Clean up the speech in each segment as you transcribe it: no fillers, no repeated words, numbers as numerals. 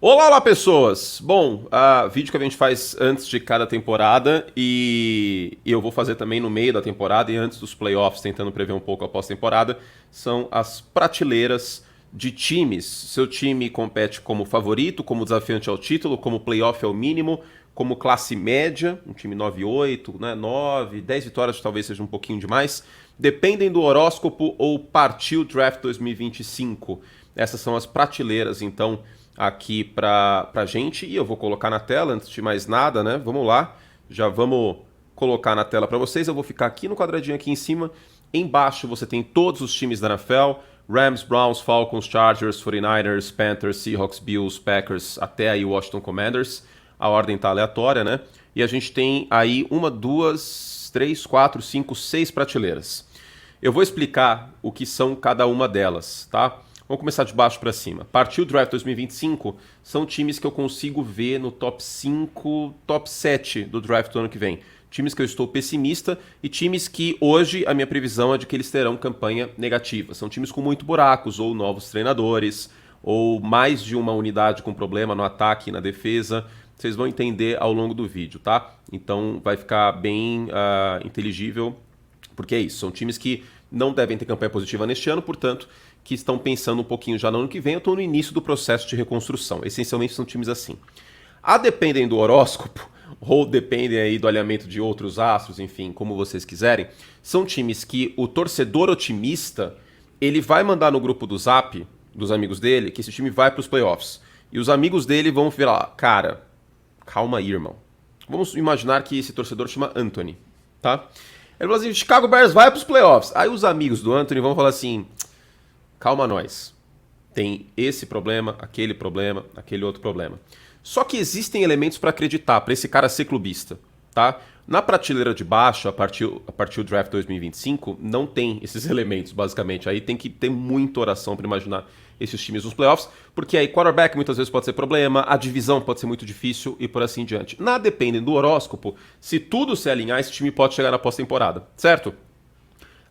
Olá, olá pessoas! Bom, vídeo que a gente faz antes de cada temporada e eu vou fazer também no meio da temporada e antes dos playoffs, tentando prever um pouco a pós-temporada, são as prateleiras de times. Seu time compete como favorito, como desafiante ao título, como playoff é o mínimo, como classe média, um time 9-8, né, 9, 10 vitórias talvez seja um pouquinho demais, dependem do horóscopo ou partiu Draft 2025. Essas são as prateleiras, então, aqui pra gente, e eu vou colocar na tela antes de mais nada, né? Vamos lá, já vamos colocar na tela para vocês. Eu vou ficar aqui no quadradinho aqui em cima. Embaixo você tem todos os times da NFL: Rams, Browns, Falcons, Chargers, 49ers, Panthers, Seahawks, Bills, Packers, até aí Washington Commanders. A ordem tá aleatória, né? E a gente tem aí uma, duas, três, quatro, cinco, seis prateleiras. Eu vou explicar o que são cada uma delas, tá? Vamos começar de baixo para cima. Partiu o Draft 2025, são times que eu consigo ver no top 5, top 7 do draft do ano que vem. Times que eu estou pessimista e times que hoje a minha previsão é de que eles terão campanha negativa. São times com muito buracos, ou novos treinadores, ou mais de uma unidade com problema no ataque e na defesa. Vocês vão entender ao longo do vídeo, tá? Então vai ficar bem inteligível, porque é isso. São times que não devem ter campanha positiva neste ano, portanto, que estão pensando um pouquinho já no ano que vem. Eu estou no início do processo de reconstrução. Essencialmente são times assim. A dependem do horóscopo, ou dependem aí do alinhamento de outros astros, enfim, como vocês quiserem, são times que o torcedor otimista, ele vai mandar no grupo do Zap, dos amigos dele, que esse time vai para os playoffs. E os amigos dele vão falar, cara, calma aí, irmão. Vamos imaginar que esse torcedor chama Anthony, tá? Ele falou assim, Chicago Bears vai para os playoffs. Aí os amigos do Anthony vão falar assim, calma nós, tem esse problema, aquele outro problema. Só que existem elementos para acreditar, para esse cara ser clubista, tá? Na prateleira de baixo, a partir do draft 2025, não tem esses elementos, basicamente. Aí tem que ter muita oração para imaginar esses times nos playoffs, porque aí quarterback muitas vezes pode ser problema, a divisão pode ser muito difícil e por assim diante. Na dependendo do horóscopo, se tudo se alinhar, esse time pode chegar na pós-temporada, certo?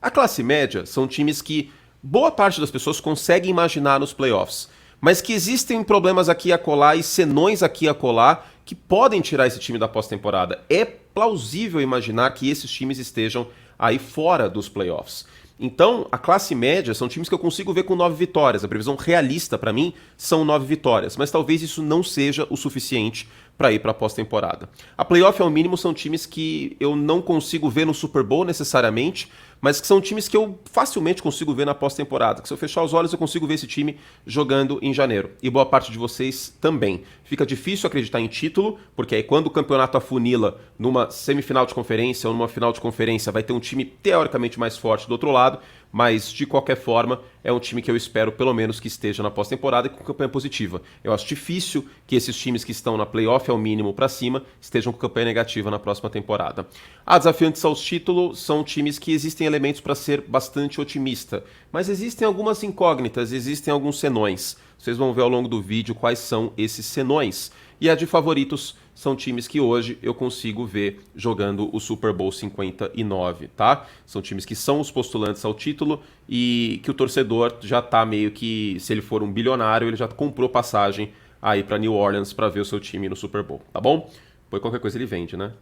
A classe média são times que boa parte das pessoas consegue imaginar nos playoffs, mas que existem problemas aqui e acolá e senões aqui e acolá que podem tirar esse time da pós-temporada. É plausível imaginar que esses times estejam aí fora dos playoffs. Então, a classe média são times que eu consigo ver com 9 vitórias. A previsão realista para mim são 9 vitórias, mas talvez isso não seja o suficiente para ir para a pós-temporada. A playoff ao mínimo são times que eu não consigo ver no Super Bowl necessariamente, mas que são times que eu facilmente consigo ver na pós-temporada. Que se eu fechar os olhos eu consigo ver esse time jogando em janeiro. E boa parte de vocês também. Fica difícil acreditar em título, porque aí quando o campeonato afunila numa semifinal de conferência ou numa final de conferência, vai ter um time teoricamente mais forte do outro lado, mas de qualquer forma é um time que eu espero pelo menos que esteja na pós-temporada e com campanha positiva. Eu acho difícil que esses times que estão na playoff ao mínimo para cima estejam com campanha negativa na próxima temporada. A desafiantes aos títulos são times que existem elementos para ser bastante otimista, mas existem algumas incógnitas, existem alguns senões. Vocês vão ver ao longo do vídeo quais são esses senões. E a de favoritos são times que hoje eu consigo ver jogando o Super Bowl 59, tá? São times que são os postulantes ao título e que o torcedor já tá meio que, se ele for um bilionário, ele já comprou passagem aí para New Orleans para ver o seu time no Super Bowl, tá bom? Pois qualquer coisa ele vende, né?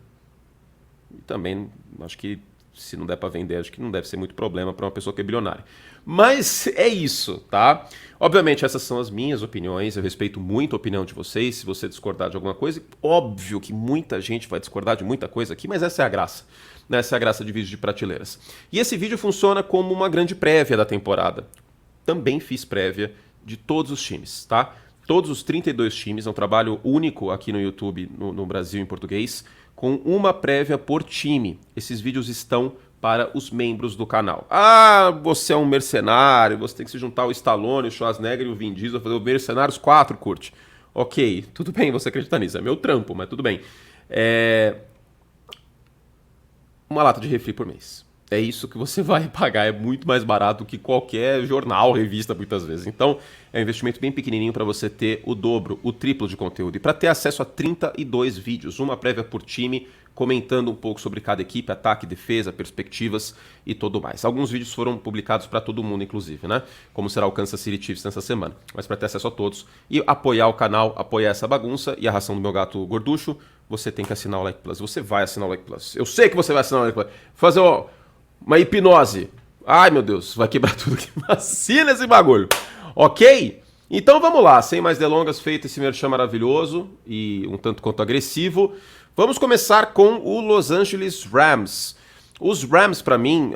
E também acho que se não der para vender, acho que não deve ser muito problema para uma pessoa que é bilionária. Mas é isso, tá? Obviamente essas são as minhas opiniões, eu respeito muito a opinião de vocês, se você discordar de alguma coisa, óbvio que muita gente vai discordar de muita coisa aqui, mas essa é a graça. Essa é a graça de vídeo de prateleiras. E esse vídeo funciona como uma grande prévia da temporada. Também fiz prévia de todos os times, tá? Todos os 32 times, é um trabalho único aqui no YouTube, no Brasil em português, com uma prévia por time. Esses vídeos estão para os membros do canal. Ah, você é um mercenário, você tem que se juntar ao Stallone, o Schwarzenegger e o Vin Diesel, fazer o Mercenários 4, curte. Ok, tudo bem você acreditar nisso, é meu trampo, mas tudo bem. Uma lata de refri por mês. É isso que você vai pagar, é muito mais barato que qualquer jornal, revista, muitas vezes. Então, é um investimento bem pequenininho para você ter o dobro, o triplo de conteúdo. E para ter acesso a 32 vídeos, uma prévia por time, comentando um pouco sobre cada equipe, ataque, defesa, perspectivas e tudo mais. Alguns vídeos foram publicados para todo mundo, inclusive, né? Como será o Kansas City Chiefs nessa semana. Mas para ter acesso a todos e apoiar o canal, apoiar essa bagunça e a ração do meu gato gorducho, você tem que assinar o Like Plus. Você vai assinar o Like Plus. Eu sei que você vai assinar o Like Plus. Fazer uma hipnose. Ai, meu Deus, vai quebrar tudo aqui. Assina esse bagulho. Ok? Então vamos lá, sem mais delongas, feito esse merchan maravilhoso e um tanto quanto agressivo, vamos começar com o Los Angeles Rams. Os Rams, para mim,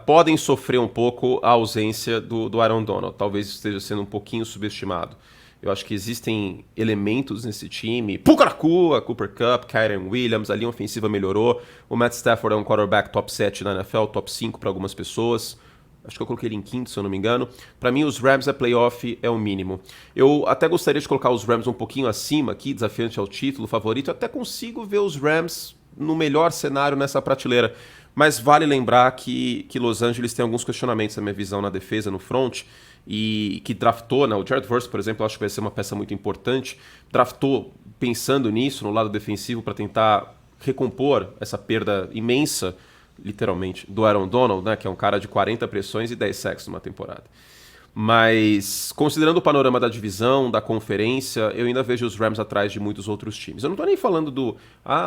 podem sofrer um pouco a ausência do Aaron Donald, talvez esteja sendo um pouquinho subestimado. Eu acho que existem elementos nesse time, Pucaracu, a Cooper Kupp, Kyren Williams, a linha ofensiva melhorou, o Matt Stafford é um quarterback top 7 na NFL, top 5 para algumas pessoas. Acho que eu coloquei ele em quinto, se eu não me engano. Para mim, os Rams é playoff, é o mínimo. Eu até gostaria de colocar os Rams um pouquinho acima aqui, desafiante ao título, favorito. Eu até consigo ver os Rams no melhor cenário nessa prateleira. Mas vale lembrar que Los Angeles tem alguns questionamentos na minha visão na defesa, no front, e que draftou, né? O Jared Verse, por exemplo, eu acho que vai ser uma peça muito importante. Draftou pensando nisso, no lado defensivo, para tentar recompor essa perda imensa, literalmente, do Aaron Donald, né, que é um cara de 40 pressões e 10 sacks numa temporada. Mas, considerando o panorama da divisão, da conferência, eu ainda vejo os Rams atrás de muitos outros times. Eu não tô nem falando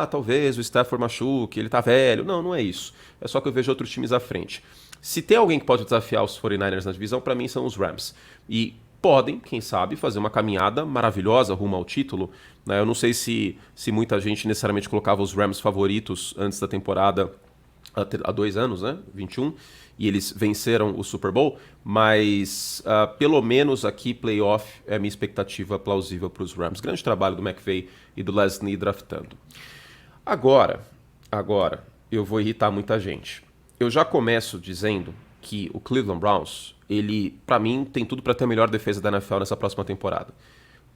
talvez o Stafford machuque, ele tá velho. Não, não é isso. É só que eu vejo outros times à frente. Se tem alguém que pode desafiar os 49ers na divisão, para mim são os Rams. E podem, quem sabe, fazer uma caminhada maravilhosa rumo ao título. Né? Eu não sei se muita gente necessariamente colocava os Rams favoritos antes da temporada há 2 anos, né? 21, e eles venceram o Super Bowl, mas pelo menos aqui playoff é a minha expectativa plausível para os Rams. Grande trabalho do McVay e do Leslie draftando. Agora, eu vou irritar muita gente. Eu já começo dizendo que o Cleveland Browns, ele, para mim, tem tudo para ter a melhor defesa da NFL nessa próxima temporada.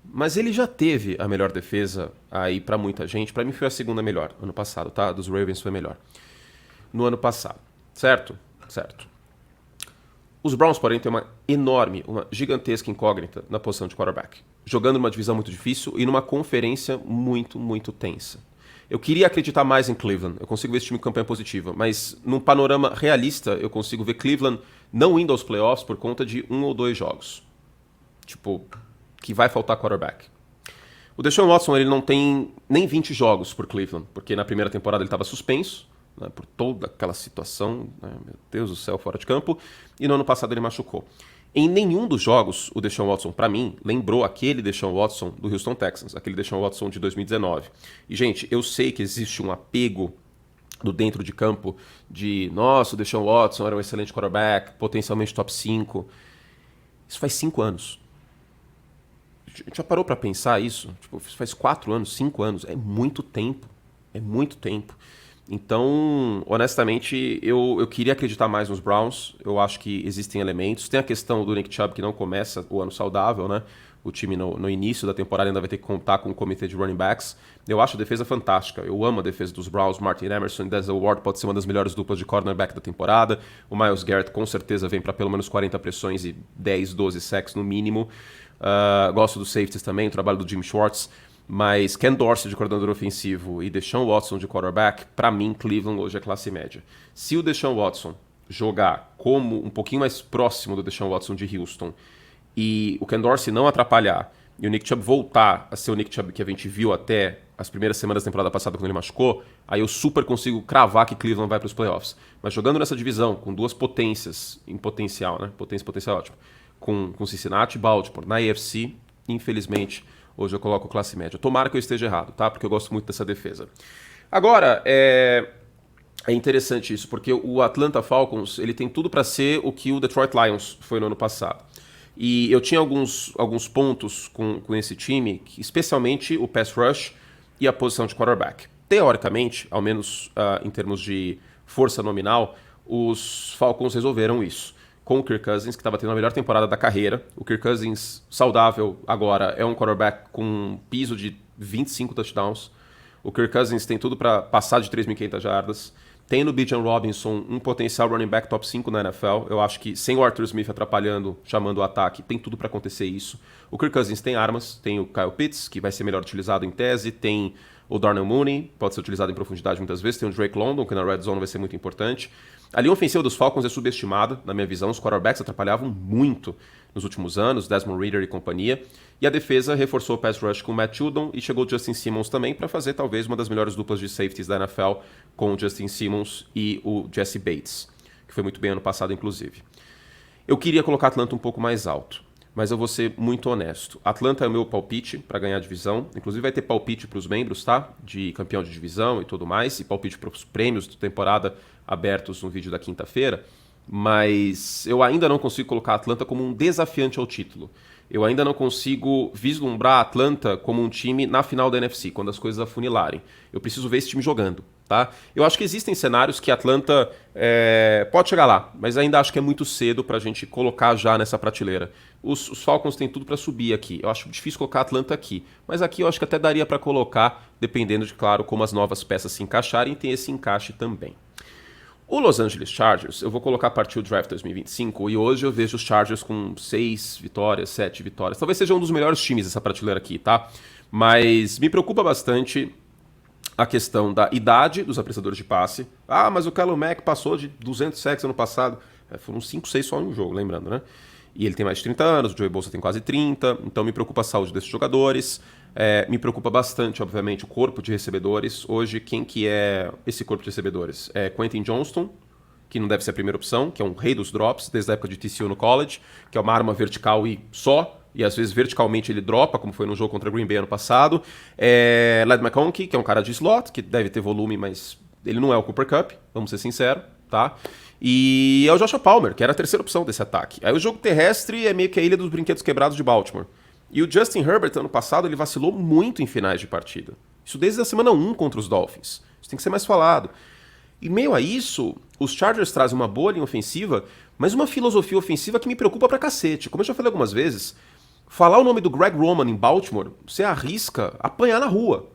Mas ele já teve a melhor defesa aí para muita gente. Para mim foi a segunda melhor, ano passado, tá? Dos Ravens foi melhor. No ano passado, certo? Certo. Os Browns, porém, têm uma gigantesca incógnita na posição de quarterback, jogando numa divisão muito difícil e numa conferência muito, muito tensa. Eu queria acreditar mais em Cleveland, eu consigo ver esse time com campanha positiva, mas num panorama realista, eu consigo ver Cleveland não indo aos playoffs por conta de 1 ou 2 jogos. Tipo, que vai faltar quarterback. O Deshaun Watson, ele não tem nem 20 jogos por Cleveland, porque na primeira temporada ele estava suspenso, né, por toda aquela situação, né, meu Deus do céu, fora de campo, e no ano passado ele machucou. Em nenhum dos jogos, o Deshaun Watson, para mim, lembrou aquele Deshaun Watson do Houston Texans, aquele Deshaun Watson de 2019. E, gente, eu sei que existe um apego do dentro de campo de, nossa, o Deshaun Watson era um excelente quarterback, potencialmente top 5. Isso faz 5 anos. A gente já parou para pensar isso? Tipo, faz 4 anos, 5 anos. É muito tempo. É muito tempo. Então, honestamente, eu queria acreditar mais nos Browns. Eu acho que existem elementos. Tem a questão do Nick Chubb, que não começa o ano saudável, né? O time no início da temporada ainda vai ter que contar com um comitê de running backs. Eu acho a defesa fantástica. Eu amo a defesa dos Browns. Martin Emerson e Denzel Ward pode ser uma das melhores duplas de cornerback da temporada. O Myles Garrett com certeza vem para pelo menos 40 pressões e 10, 12 sacks no mínimo. Gosto dos safeties também, o trabalho do Jim Schwartz. Mas Ken Dorsey de coordenador ofensivo e Deshaun Watson de quarterback, para mim, Cleveland hoje é classe média. Se o Deshaun Watson jogar como um pouquinho mais próximo do Deshaun Watson de Houston e o Ken Dorsey não atrapalhar e o Nick Chubb voltar a ser o Nick Chubb que a gente viu até as primeiras semanas da temporada passada quando ele machucou, aí eu super consigo cravar que Cleveland vai para os playoffs. Mas jogando nessa divisão com 2 potências em potencial, né? Potência e potencial ótimo. Com Cincinnati e Baltimore na AFC, infelizmente, hoje eu coloco classe média. Tomara que eu esteja errado, tá? Porque eu gosto muito dessa defesa. Agora, é interessante isso, porque o Atlanta Falcons, ele tem tudo para ser o que o Detroit Lions foi no ano passado. E eu tinha alguns pontos com esse time, especialmente o pass rush e a posição de quarterback. Teoricamente, ao menos em termos de força nominal, os Falcons resolveram isso. Com o Kirk Cousins, que estava tendo a melhor temporada da carreira. O Kirk Cousins, saudável agora, é um quarterback com um piso de 25 touchdowns. O Kirk Cousins tem tudo para passar de 3.500 jardas. Tem no Bijan Robinson um potencial running back top 5 na NFL. Eu acho que sem o Arthur Smith atrapalhando, chamando o ataque, tem tudo para acontecer isso. O Kirk Cousins tem armas. Tem o Kyle Pitts, que vai ser melhor utilizado em tese. Tem O Darnell Mooney pode ser utilizado em profundidade muitas vezes. Tem o Drake London, que na red zone vai ser muito importante. A linha ofensiva dos Falcons é subestimada, na minha visão. Os quarterbacks atrapalhavam muito nos últimos anos, Desmond Ridder e companhia. E a defesa reforçou o pass rush com o Matt Judon e chegou o Justin Simmons também para fazer talvez uma das melhores duplas de safeties da NFL com o Justin Simmons e o Jesse Bates, que foi muito bem ano passado, inclusive. Eu queria colocar a Atlanta um pouco mais alto, mas eu vou ser muito honesto. Atlanta é o meu palpite para ganhar a divisão. Inclusive vai ter palpite para os membros, tá? De campeão de divisão e tudo mais. E palpite para os prêmios de temporada abertos no vídeo da quinta-feira. Mas eu ainda não consigo colocar a Atlanta como um desafiante ao título. Eu ainda não consigo vislumbrar a Atlanta como um time na final da NFC, quando as coisas afunilarem. Eu preciso ver esse time jogando, tá? Eu acho que existem cenários que a Atlanta pode chegar lá, mas ainda acho que é muito cedo pra gente colocar já nessa prateleira. Os Falcons têm tudo pra subir aqui. Eu acho difícil colocar a Atlanta aqui, mas aqui eu acho que até daria pra colocar, dependendo de, claro, como as novas peças se encaixarem, tem esse encaixe também. O Los Angeles Chargers, eu vou colocar a partir do draft 2025, e hoje eu vejo os Chargers com 6 vitórias, 7 vitórias. Talvez seja um dos melhores times dessa prateleira aqui, tá? Mas me preocupa bastante a questão da idade dos apressadores de passe. Ah, mas o Khalil Mack passou de 200 sacks ano passado. Foram 5, 6 só em um jogo, lembrando, né? E ele tem mais de 30 anos, o Joey Bosa tem quase 30, então me preocupa a saúde desses jogadores. Me preocupa bastante, obviamente, o corpo de recebedores. Hoje, quem que é esse corpo de recebedores? É Quentin Johnston, que não deve ser a primeira opção, que é um rei dos drops, desde a época de TCU no college, que é uma arma vertical e só, e às vezes verticalmente ele dropa, como foi no jogo contra o Green Bay ano passado. Ladd McConkey, que é um cara de slot, que deve ter volume, mas ele não é o Cooper Kupp, vamos ser sinceros, tá? E é o Joshua Palmer, que era a terceira opção desse ataque. Aí o jogo terrestre é meio que a ilha dos brinquedos quebrados de Baltimore. E o Justin Herbert, ano passado, ele vacilou muito em finais de partida. Isso desde a semana 1 contra os Dolphins. Isso tem que ser mais falado. E meio a isso, os Chargers trazem uma boa linha ofensiva, mas uma filosofia ofensiva que me preocupa pra cacete. Como eu já falei algumas vezes, falar o nome do Greg Roman em Baltimore, você arrisca apanhar na rua.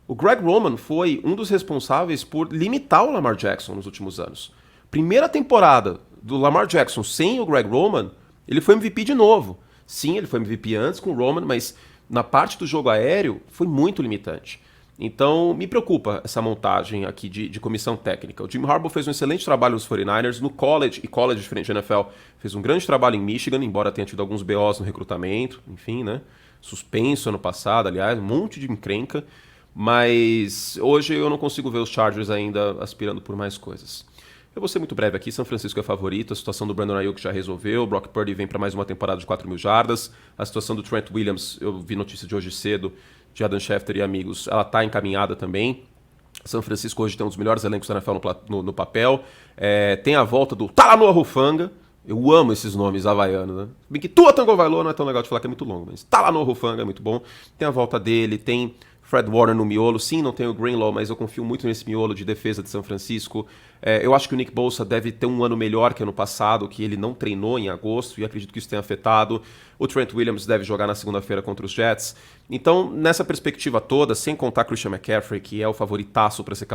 O Greg Roman foi um dos responsáveis por limitar o Lamar Jackson nos últimos anos. Primeira temporada do Lamar Jackson sem o Greg Roman, ele foi MVP de novo. Sim, ele foi MVP antes com o Roman, mas na parte do jogo aéreo foi muito limitante. Então, me preocupa essa montagem aqui de comissão técnica. O Jim Harbaugh fez um excelente trabalho nos 49ers, no college, e college diferente da NFL, fez um grande trabalho em Michigan, embora tenha tido alguns BOs no recrutamento, enfim, né? Suspenso ano passado, aliás, um monte de encrenca. Mas hoje eu não consigo ver os Chargers ainda aspirando por mais coisas. Eu vou ser muito breve aqui. São Francisco é favorito. A situação do Brandon Ayuk já resolveu. O Brock Purdy vem para mais uma temporada de 4.000 jardas. A situação do Trent Williams, eu vi notícia de hoje cedo, de Adam Schefter e amigos, ela está encaminhada também. São Francisco hoje tem um dos melhores elencos da NFL no papel. Tem a volta do Talanoa Hufanga. Eu amo esses nomes havaianos, né? Bem que Tua Tagovailoa não é tão legal de falar que é muito longo, mas Talanoa Hufanga é muito bom. Tem a volta dele, tem Fred Warner no miolo. Sim, não tem o Greenlaw, mas eu confio muito nesse miolo de defesa de São Francisco. Eu acho que o Nick Bosa deve ter um ano melhor que ano passado, que ele não treinou em agosto, e acredito que isso tenha afetado. O Trent Williams deve jogar na segunda-feira contra os Jets. Então, nessa perspectiva toda, sem contar Christian McCaffrey, que é o favoritaço para ser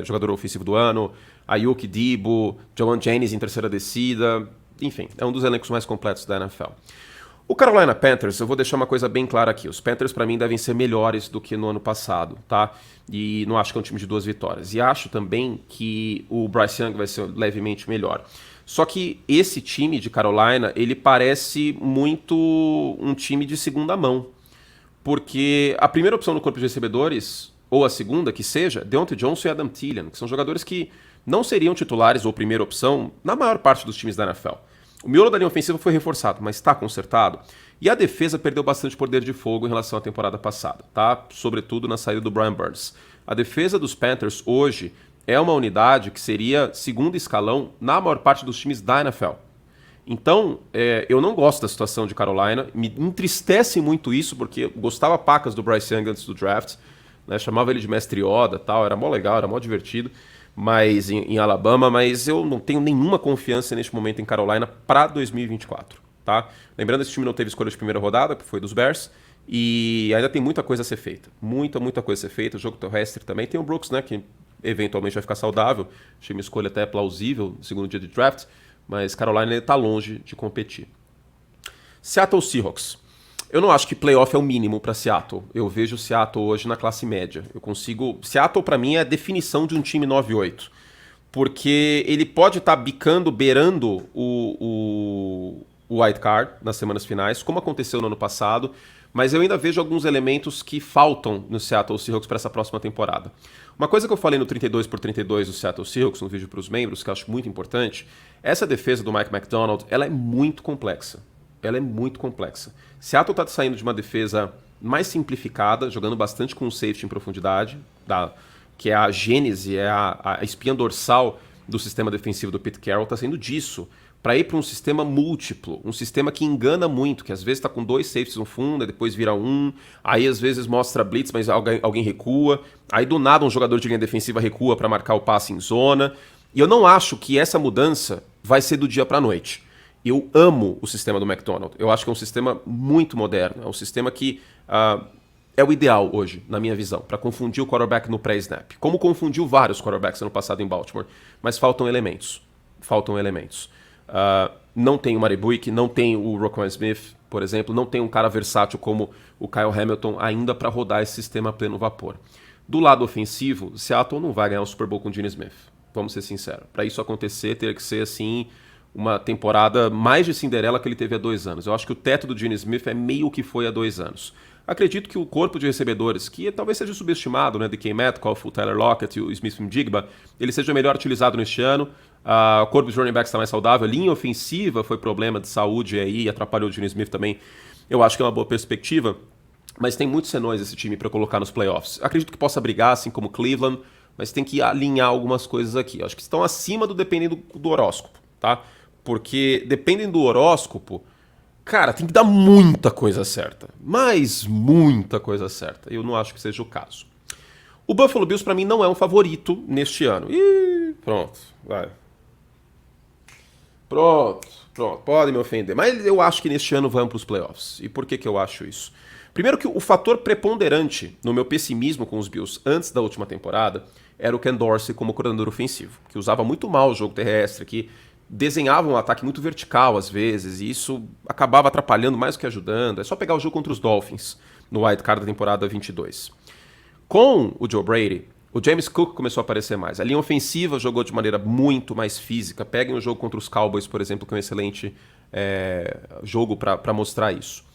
jogador ofensivo do ano, Ayuk, Debo, Jawan Jennings em terceira descida, enfim, é um dos elencos mais completos da NFL. O Carolina Panthers, eu vou deixar uma coisa bem clara aqui. Os Panthers, para mim, devem ser melhores do que no ano passado, tá? E não acho que é um time de 2 vitórias. E acho também que o Bryce Young vai ser levemente melhor. Só que esse time de Carolina, ele parece muito um time de segunda mão. Porque a primeira opção no corpo de recebedores, ou a segunda, que seja, Deontay Johnson e Adam Thielen, que são jogadores que não seriam titulares ou primeira opção na maior parte dos times da NFL. O miolo da linha ofensiva foi reforçado, mas está consertado. E a defesa perdeu bastante poder de fogo em relação à temporada passada, tá? Sobretudo na saída do Brian Burns. A defesa dos Panthers hoje é uma unidade que seria segundo escalão na maior parte dos times da NFL. Então, eu não gosto da situação de Carolina. Me entristece muito isso, porque eu gostava pacas do Bryce Young antes do draft, né? Chamava ele de mestre Yoda, tal, era mó legal, era mó divertido. Mas em Alabama, mas eu não tenho nenhuma confiança neste momento em Carolina para 2024, tá? Lembrando, esse time não teve escolha de primeira rodada, que foi dos Bears, e ainda tem muita coisa a ser feita. Muita coisa a ser feita. O jogo terrestre também. Tem o Brooks, né, que eventualmente vai ficar saudável. Achei minha escolha até plausível no segundo dia de draft, mas Carolina está longe de competir. Seattle Seahawks. Eu não acho que playoff é o mínimo para Seattle. Eu vejo o Seattle hoje na classe média. Eu consigo. Seattle, para mim, é a definição de um time 9-8. Porque ele pode estar bicando, beirando o wild card nas semanas finais, como aconteceu no ano passado. Mas eu ainda vejo alguns elementos que faltam no Seattle Seahawks para essa próxima temporada. Uma coisa que eu falei no 32x32 do Seattle Seahawks, no vídeo para os membros, que eu acho muito importante, essa defesa do Mike Macdonald, ela é muito complexa. Ela é muito complexa. Seattle está saindo de uma defesa mais simplificada, jogando bastante com o safety em profundidade, que é a gênese, é a espinha dorsal do sistema defensivo do Pete Carroll, está saindo disso para ir para um sistema múltiplo, um sistema que engana muito, que às vezes está com 2 safeties no fundo, e depois vira um, aí às vezes mostra blitz, mas alguém recua, aí do nada um jogador de linha defensiva recua para marcar o passe em zona, e eu não acho que essa mudança vai ser do dia para a noite. Eu amo o sistema do Macdonald. Eu acho que é um sistema muito moderno. É um sistema que é o ideal hoje, na minha visão, para confundir o quarterback no pré-snap. Como confundiu vários quarterbacks ano passado em Baltimore. Mas faltam elementos. Faltam elementos. Não tem o Maribuik, não tem o Roquan Smith, por exemplo. Não tem um cara versátil como o Kyle Hamilton ainda para rodar esse sistema a pleno vapor. Do lado ofensivo, Seattle não vai ganhar o Super Bowl com o Gene Smith. Vamos ser sinceros. Para isso acontecer, teria que ser assim... uma temporada mais de Cinderela que ele teve há 2 anos. Eu acho que o teto do Gene Smith é meio que foi há 2 anos. Acredito que o corpo de recebedores, que talvez seja subestimado, né, DK Metcalf, o Tyler Lockett e o Smith-Njigba, ele seja melhor utilizado neste ano. O corpo de running backs está mais saudável. A linha ofensiva foi problema de saúde aí, atrapalhou o Gene Smith também. Eu acho que é uma boa perspectiva. Mas tem muitos senões esse time para colocar nos playoffs. Acredito que possa brigar, assim como Cleveland, mas tem que alinhar algumas coisas aqui. Eu acho que estão acima dependendo do horóscopo, tá? Porque dependem do horóscopo, cara, tem que dar muita coisa certa. Mas muita coisa certa. Eu não acho que seja o caso. O Buffalo Bills, pra mim, não é um favorito neste ano. Ih, pronto, vai. Pronto. Podem me ofender. Mas eu acho que neste ano vamos para os playoffs. E por que eu acho isso? Primeiro que o fator preponderante no meu pessimismo com os Bills antes da última temporada era o Ken Dorsey como coordenador ofensivo, que usava muito mal o jogo terrestre, que desenhava um ataque muito vertical às vezes, e isso acabava atrapalhando mais do que ajudando. É só pegar o jogo contra os Dolphins no wild card da temporada 22. Com o Joe Brady, o James Cook começou a aparecer mais. A linha ofensiva jogou de maneira muito mais física. Peguem o jogo contra os Cowboys, por exemplo, que é um excelente jogo para mostrar isso.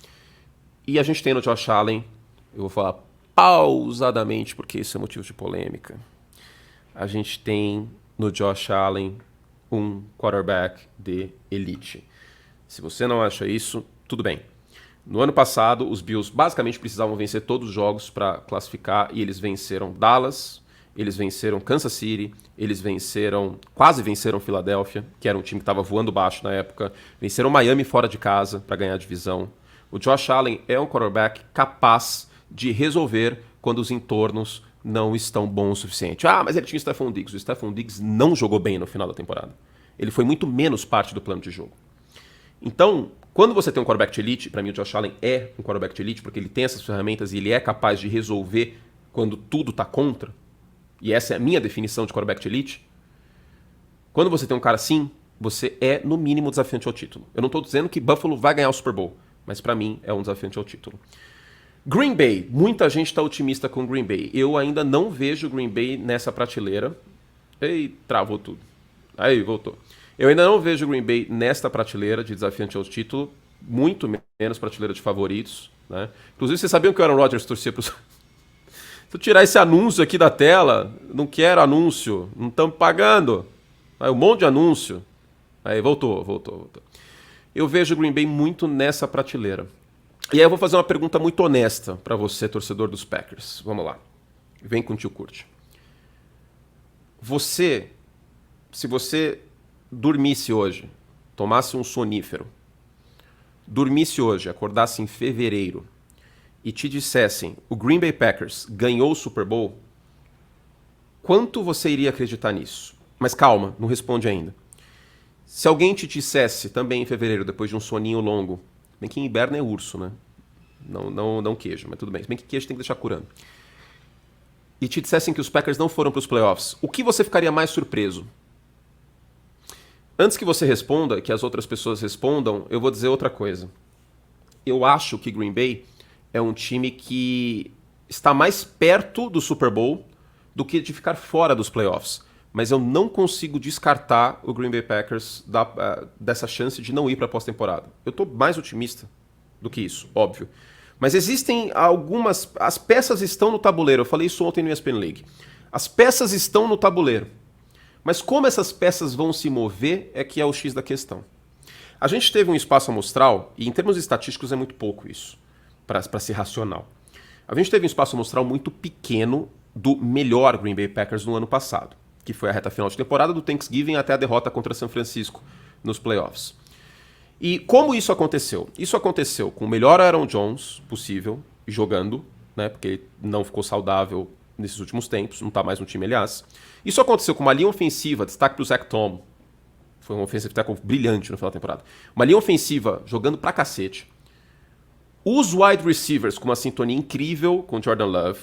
E a gente tem no Josh Allen, eu vou falar pausadamente, porque isso é motivo de polêmica. A gente tem no Josh Allen um quarterback de elite. Se você não acha isso, tudo bem. No ano passado, os Bills basicamente precisavam vencer todos os jogos para classificar e eles venceram Dallas, eles venceram Kansas City, eles quase venceram Filadélfia, que era um time que estava voando baixo na época, venceram Miami fora de casa para ganhar a divisão. O Josh Allen é um quarterback capaz de resolver quando os entornos não estão bons o suficiente. Mas ele tinha o Stephon Diggs. O Stephon Diggs não jogou bem no final da temporada. Ele foi muito menos parte do plano de jogo. Então, quando você tem um quarterback de elite, para mim o Josh Allen é um quarterback de elite, porque ele tem essas ferramentas e ele é capaz de resolver quando tudo está contra, e essa é a minha definição de quarterback de elite, quando você tem um cara assim, você é, no mínimo, desafiante ao título. Eu não estou dizendo que Buffalo vai ganhar o Super Bowl, mas para mim é um desafiante ao título. Green Bay, muita gente está otimista com Green Bay. Eu ainda não vejo Green Bay nessa prateleira. Ei, travou tudo. Aí, voltou. Eu ainda não vejo Green Bay nesta prateleira de desafiante ao título, muito menos prateleira de favoritos, né? Inclusive, vocês sabiam que o Aaron Rodgers torcia para os... Se eu tirar esse anúncio aqui da tela, não quero anúncio, não estamos pagando. Aí, um monte de anúncio. Aí, voltou. Eu vejo o Green Bay muito nessa prateleira. E aí eu vou fazer uma pergunta muito honesta para você, torcedor dos Packers. Vamos lá. Vem com o tio Curte. Se você dormisse hoje, tomasse um sonífero, dormisse hoje, acordasse em fevereiro e te dissessem o Green Bay Packers ganhou o Super Bowl, quanto você iria acreditar nisso? Mas calma, não responde ainda. Se alguém te dissesse também em fevereiro, depois de um soninho longo, bem que em inverno é urso, né? Não queijo, mas tudo bem. Se bem que queijo tem que deixar curando. E te dissessem que os Packers não foram para os playoffs, o que você ficaria mais surpreso? Antes que você responda, que as outras pessoas respondam, eu vou dizer outra coisa. Eu acho que Green Bay é um time que está mais perto do Super Bowl do que de ficar fora dos playoffs. Mas eu não consigo descartar o Green Bay Packers dessa chance de não ir para a pós-temporada. Eu estou mais otimista do que isso, óbvio. Mas existem algumas... As peças estão no tabuleiro. Eu falei isso ontem no ESPN League. As peças estão no tabuleiro. Mas como essas peças vão se mover é que é o X da questão. A gente teve um espaço amostral, e em termos estatísticos é muito pouco isso, para ser racional. A gente teve um espaço amostral muito pequeno do melhor Green Bay Packers no ano passado, que foi a reta final de temporada do Thanksgiving até a derrota contra São Francisco nos playoffs. E como isso aconteceu? Isso aconteceu com o melhor Aaron Jones possível, jogando, né, porque ele não ficou saudável nesses últimos tempos, não está mais no time, aliás. Isso aconteceu com uma linha ofensiva, destaque para o Zach Tom, foi um offensive tackle brilhante no final da temporada. Uma linha ofensiva jogando pra cacete. Os wide receivers com uma sintonia incrível com o Jordan Love.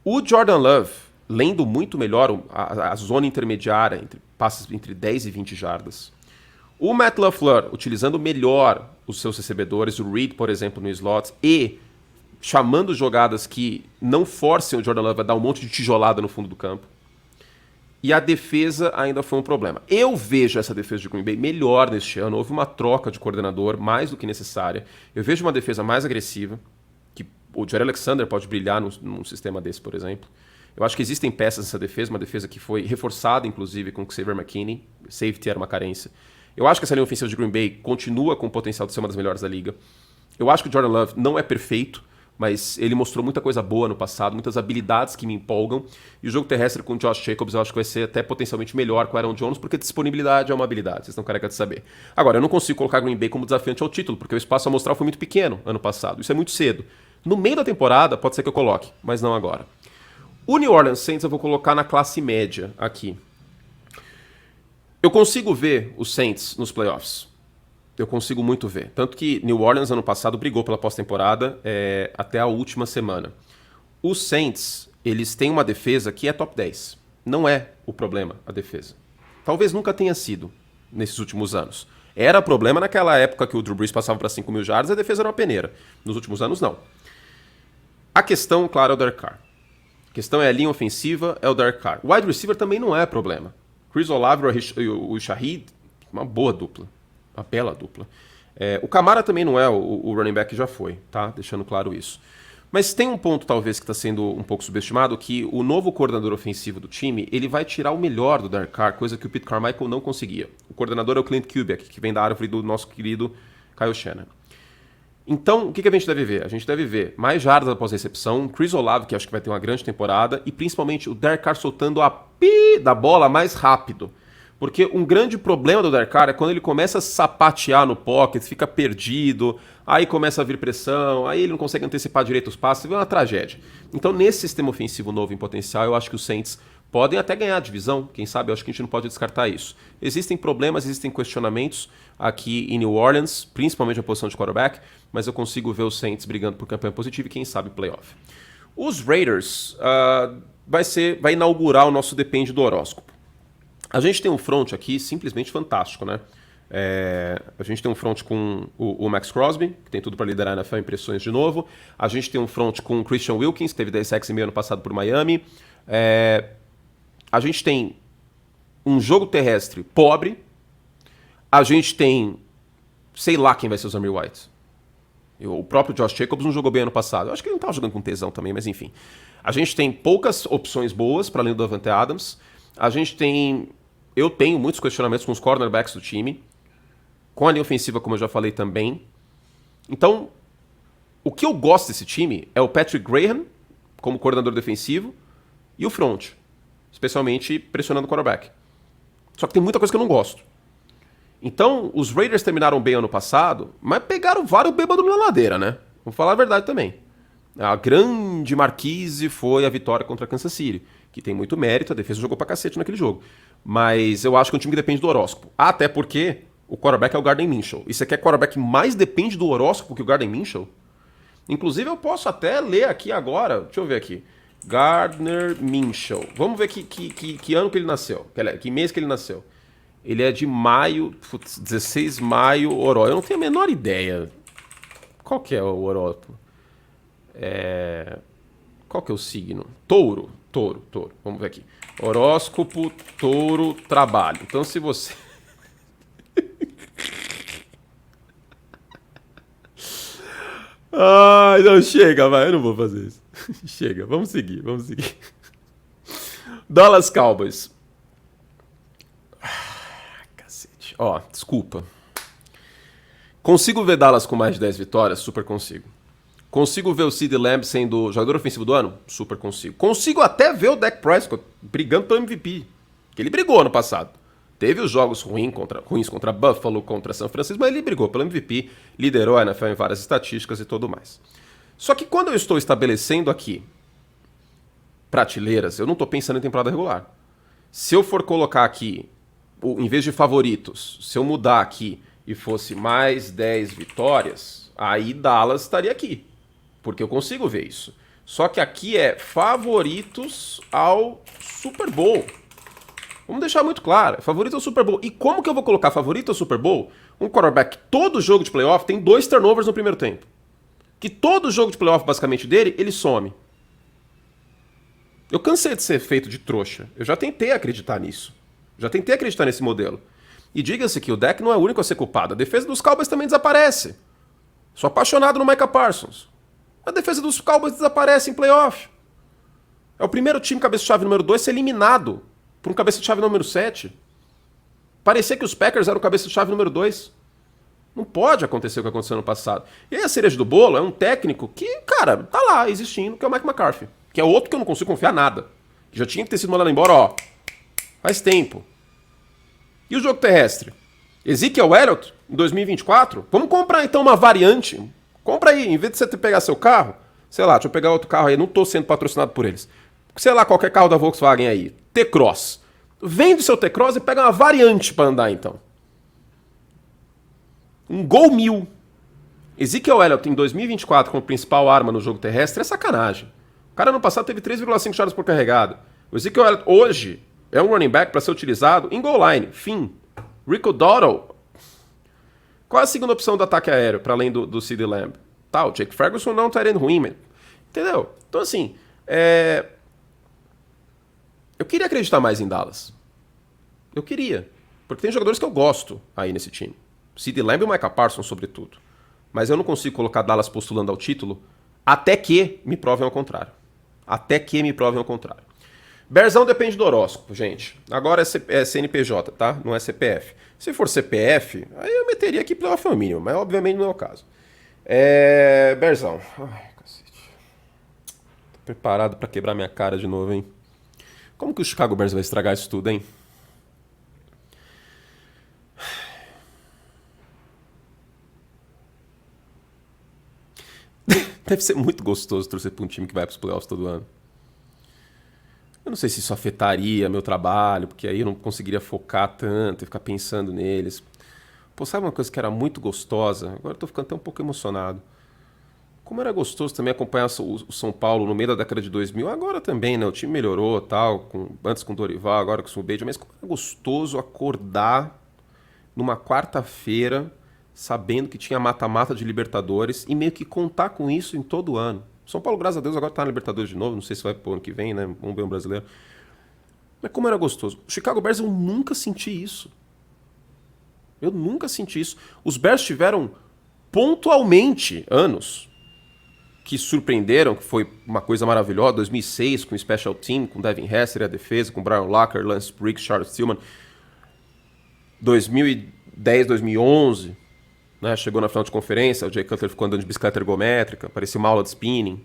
O Jordan Love lendo muito melhor a zona intermediária, entre passes entre 10 e 20 jardas. O Matt LaFleur utilizando melhor os seus recebedores, o Reed, por exemplo, no slot, e chamando jogadas que não forcem o Jordan Love a dar um monte de tijolada no fundo do campo. E a defesa ainda foi um problema. Eu vejo essa defesa de Green Bay melhor neste ano. Houve uma troca de coordenador mais do que necessária. Eu vejo uma defesa mais agressiva, que o Jair Alexander pode brilhar num sistema desse, por exemplo. Eu acho que existem peças nessa defesa, uma defesa que foi reforçada, inclusive, com o Xavier McKinney. Safety era uma carência. Eu acho que essa linha ofensiva de Green Bay continua com o potencial de ser uma das melhores da liga. Eu acho que o Jordan Love não é perfeito, mas ele mostrou muita coisa boa no passado, muitas habilidades que me empolgam. E o jogo terrestre com o Josh Jacobs eu acho que vai ser até potencialmente melhor com o Aaron Jones, porque disponibilidade é uma habilidade, vocês estão careca de saber. Agora, eu não consigo colocar Green Bay como desafiante ao título, porque o espaço amostral foi muito pequeno ano passado. Isso é muito cedo. No meio da temporada, pode ser que eu coloque, mas não agora. O New Orleans Saints eu vou colocar na classe média aqui. Eu consigo ver os Saints nos playoffs. Eu consigo muito ver. Tanto que New Orleans, ano passado, brigou pela pós-temporada até a última semana. Os Saints, eles têm uma defesa que é top 10. Não é o problema, a defesa. Talvez nunca tenha sido nesses últimos anos. Era problema naquela época que o Drew Brees passava para 5.000 jardas e a defesa era uma peneira. Nos últimos anos, não. A questão, claro, é o Derek Carr. A questão é a linha ofensiva, é o Derek Carr. O wide receiver também não é problema. Chris Olave e o Shaheed, uma boa dupla. Uma bela dupla. O Camara também não é o running back que já foi, tá? Deixando claro isso. Mas tem um ponto, talvez, que está sendo um pouco subestimado, que o novo coordenador ofensivo do time, ele vai tirar o melhor do Derek Carr, coisa que o Pete Carmichael não conseguia. O coordenador é o Clint Kubiak, que vem da árvore do nosso querido Kyle Shanahan. Então, o que a gente deve ver? A gente deve ver mais jardas após recepção, Chris Olave, que acho que vai ter uma grande temporada, e principalmente o Derek Carr soltando a pi da bola mais rápido. Porque um grande problema do Derek Carr é quando ele começa a sapatear no pocket, fica perdido, aí começa a vir pressão, aí ele não consegue antecipar direito os passes, é uma tragédia. Então, nesse sistema ofensivo novo em potencial, eu acho que os Saints podem até ganhar a divisão, quem sabe, eu acho que a gente não pode descartar isso. Existem problemas, existem questionamentos aqui em New Orleans, principalmente a posição de quarterback, mas eu consigo ver os Saints brigando por campanha positiva e quem sabe playoff. Os Raiders vai inaugurar o nosso Depende do Horóscopo. A gente tem um front aqui simplesmente fantástico, né? A gente tem um front com o Max Crosby, que tem tudo para liderar a NFL impressões de novo. A gente tem um front com o Christian Wilkins, que teve 10 sacks e meio ano passado por Miami. A gente tem um jogo terrestre pobre. A gente tem, sei lá quem vai ser o Zamir White. O próprio Josh Jacobs não jogou bem ano passado. Eu acho que ele não estava jogando com tesão também, mas enfim. A gente tem poucas opções boas para além do Davante Adams. Eu tenho muitos questionamentos com os cornerbacks do time. Com a linha ofensiva, como eu já falei também. Então, o que eu gosto desse time é o Patrick Graham, como coordenador defensivo, e o front. Especialmente pressionando o quarterback. Só que tem muita coisa que eu não gosto. Então, os Raiders terminaram bem ano passado, mas pegaram vários bêbados na ladeira, né? Vamos falar a verdade também. A grande marquise foi a vitória contra a Kansas City, que tem muito mérito, a defesa jogou pra cacete naquele jogo. Mas eu acho que é um time que depende do horóscopo. Até porque o quarterback é o Gardner Minshew. E você quer quarterback que mais depende do horóscopo que o Gardner Minshew? Inclusive, eu posso até ler aqui agora. Deixa eu ver aqui. Gardner Minshew. Vamos ver que ano que ele nasceu. Que mês que ele nasceu. Ele é de maio, 16 de maio, Oró. Eu não tenho a menor ideia. Qual que é o horóscopo? Qual que é o signo? Touro. Touro. Vamos ver aqui. Horóscopo, touro, trabalho. Então, se você... Ai, não, chega, vai. Eu não vou fazer isso. Chega, vamos seguir. Dallas Cowboys. Cacete. Ó, desculpa. Consigo ver Dallas com mais de 10 vitórias? Super consigo. Consigo ver o CeeDee Lamb sendo jogador ofensivo do ano? Super consigo. Consigo até ver o Dak Prescott brigando pelo MVP. Que ele brigou ano passado. Teve os jogos ruins contra Buffalo, contra São Francisco, mas ele brigou pelo MVP, liderou a NFL em várias estatísticas e tudo mais. Só que quando eu estou estabelecendo aqui prateleiras, eu não estou pensando em temporada regular. Se eu for colocar aqui, em vez de favoritos, se eu mudar aqui e fosse mais 10 vitórias, aí Dallas estaria aqui. Porque eu consigo ver isso. Só que aqui é favoritos ao Super Bowl. Vamos deixar muito claro, favorito ao Super Bowl. E como que eu vou colocar favorito ao Super Bowl? Um quarterback que todo jogo de playoff tem 2 turnovers no primeiro tempo. Que todo jogo de playoff, basicamente, dele, ele some. Eu cansei de ser feito de trouxa. Eu já tentei acreditar nisso. Já tentei acreditar nesse modelo. E diga-se que o Dak não é o único a ser culpado. A defesa dos Cowboys também desaparece. Sou apaixonado no Micah Parsons. A defesa dos Cowboys desaparece em playoff. É o primeiro time cabeça-chave número 2 a ser eliminado por um cabeça-chave número 7. Parecia que os Packers eram o cabeça-chave número 2. Não pode acontecer o que aconteceu no passado. E aí a cereja do bolo é um técnico que, cara, tá lá existindo, que é o Mike McCarthy. Que é outro que eu não consigo confiar nada. Que já tinha que ter sido mandado embora, ó. Faz tempo. E o jogo terrestre? Ezekiel Elliott, em 2024? Vamos comprar então uma variante. Compra aí, em vez de você pegar seu carro, sei lá, deixa eu pegar outro carro aí, não tô sendo patrocinado por eles. Sei lá, qualquer carro da Volkswagen aí. T-Cross. Vende o seu T-Cross e pega uma variante pra andar então. Um Gol 1000. Ezekiel Elliott em 2024 como principal arma no jogo terrestre é sacanagem. O cara no passado teve 3,5 jardas por carregada. O Ezekiel Elliott hoje é um running back para ser utilizado em goal line. Fim. Rico Dowdle. Qual é a segunda opção do ataque aéreo para além do CeeDee Lamb? Tá, o Jake Ferguson não é um tight end ruim, man. Entendeu? Então assim, eu queria acreditar mais em Dallas. Eu queria. Porque tem jogadores que eu gosto aí nesse time. CeeDee Lamb e o Micah Parsons, sobretudo. Mas eu não consigo colocar Dallas postulando ao título até que me provem ao contrário. Bearzão depende do horóscopo, gente. Agora é CNPJ, tá? Não é CPF. Se for CPF, aí eu meteria aqui playoff no mínimo, mas obviamente não é o caso. Bearzão. Ai, cacete. Tô preparado pra quebrar minha cara de novo, hein? Como que o Chicago Bears vai estragar isso tudo, hein? Deve ser muito gostoso torcer pra um time que vai pros playoffs todo ano. Eu não sei se isso afetaria meu trabalho, porque aí eu não conseguiria focar tanto e ficar pensando neles. Pô, sabe uma coisa que era muito gostosa? Agora eu tô ficando até um pouco emocionado. Como era gostoso também acompanhar o São Paulo no meio da década de 2000. Agora também, né? O time melhorou, tal, antes com o Dorival, agora com o Beide. Mas como era gostoso acordar numa quarta-feira sabendo que tinha mata-mata de Libertadores e meio que contar com isso em todo ano. São Paulo, graças a Deus, agora tá na Libertadores de novo. Não sei se vai pro ano que vem, né? Vamos ver um brasileiro. Mas como era gostoso. O Chicago Bears, eu nunca senti isso. Os Bears tiveram pontualmente anos que surpreenderam, que foi uma coisa maravilhosa. 2006, com o Special Team, com Devin Hester e a defesa, com Brian Locker, Lance Briggs, Charles Tillman. 2010, 2011... né? Chegou na final de conferência, o Jay Cutler ficou andando de bicicleta ergométrica, parecia uma aula de spinning.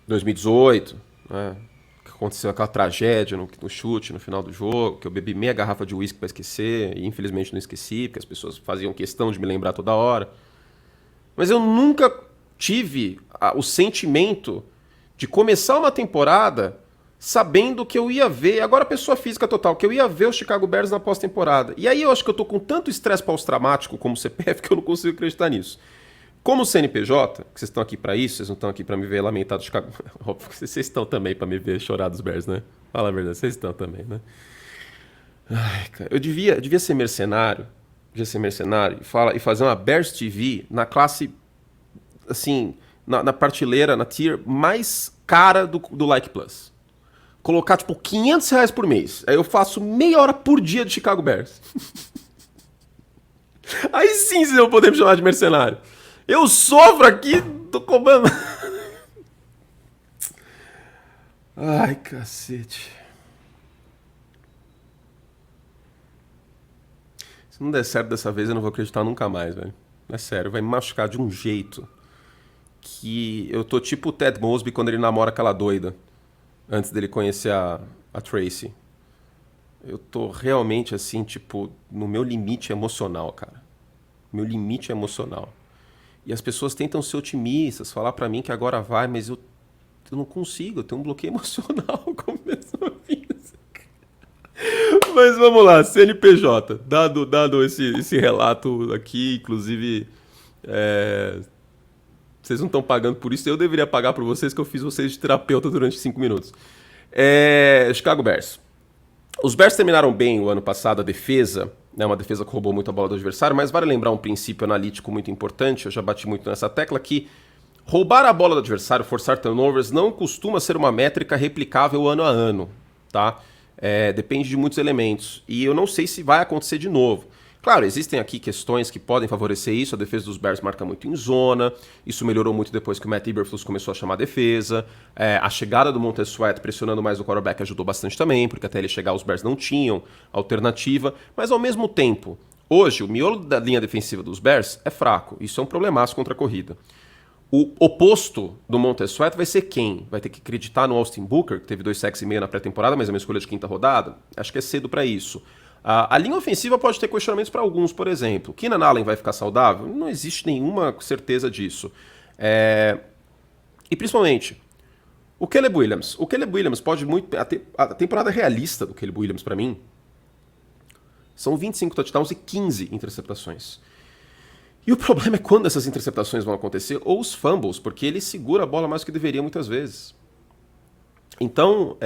2018, né? Que aconteceu aquela tragédia no chute, no final do jogo, que eu bebi meia garrafa de uísque para esquecer, e infelizmente não esqueci, porque as pessoas faziam questão de me lembrar toda hora. Mas eu nunca tive o sentimento de começar uma temporada sabendo que eu ia ver, agora pessoa física total, que eu ia ver o Chicago Bears na pós-temporada. E aí eu acho que eu tô com tanto estresse pós-traumático como CPF que eu não consigo acreditar nisso. Como CNPJ, que vocês estão aqui pra isso, vocês não estão aqui pra me ver lamentar do Chicago... Óbvio que vocês estão também pra me ver chorar dos Bears, né? Fala a verdade, vocês estão também, né? Ai, cara, eu devia ser mercenário GC Mercenário e fazer uma Bears TV na classe, assim, na prateleira, na tier mais cara do Like Plus. Colocar, tipo, R$ 500 por mês. Aí eu faço meia hora por dia de Chicago Bears. Aí sim vocês vão poder me chamar de mercenário. Eu sofro aqui, tô cobrando. Ai, cacete. Se não der certo dessa vez, eu não vou acreditar nunca mais, velho. É sério, vai me machucar de um jeito que eu tô tipo o Ted Mosby quando ele namora aquela doida, antes dele conhecer a Tracy. Eu tô realmente assim, tipo, no meu limite emocional, cara. Meu limite emocional. E as pessoas tentam ser otimistas, falar pra mim que agora vai, mas eu não consigo, eu tenho um bloqueio emocional com a vida. Mas vamos lá, CNPJ. Dado esse relato aqui, inclusive, vocês não estão pagando por isso, eu deveria pagar por vocês, que eu fiz vocês de terapeuta durante 5 minutos. Chicago Bears. Os Bears terminaram bem o ano passado, a defesa, né, uma defesa que roubou muito a bola do adversário, mas vale lembrar um princípio analítico muito importante, eu já bati muito nessa tecla, que roubar a bola do adversário, forçar turnovers, não costuma ser uma métrica replicável ano a ano, tá? Depende de muitos elementos. E eu não sei se vai acontecer de novo. Claro, existem aqui questões que podem favorecer isso. A defesa dos Bears marca muito em zona. Isso melhorou muito depois que o Matt Eberflus começou a chamar a defesa. A chegada do Montez Sweat pressionando mais o quarterback ajudou bastante também, porque até ele chegar os Bears não tinham alternativa. Mas ao mesmo tempo, hoje o miolo da linha defensiva dos Bears é fraco. Isso é um problemaço contra a corrida. O oposto do Montez Sweat vai ser quem? Vai ter que acreditar no Austin Booker, que teve 2 sacks e meio na pré-temporada, mas é uma escolha de quinta rodada? Acho que é cedo para isso. A linha ofensiva pode ter questionamentos para alguns, por exemplo. Keenan Allen vai ficar saudável? Não existe nenhuma certeza disso. E principalmente, o Caleb Williams. O Caleb Williams pode muito... A temporada realista do Caleb Williams, para mim, são 25 touchdowns e 15 interceptações. E o problema é quando essas interceptações vão acontecer, ou os fumbles, porque ele segura a bola mais do que deveria muitas vezes. Então,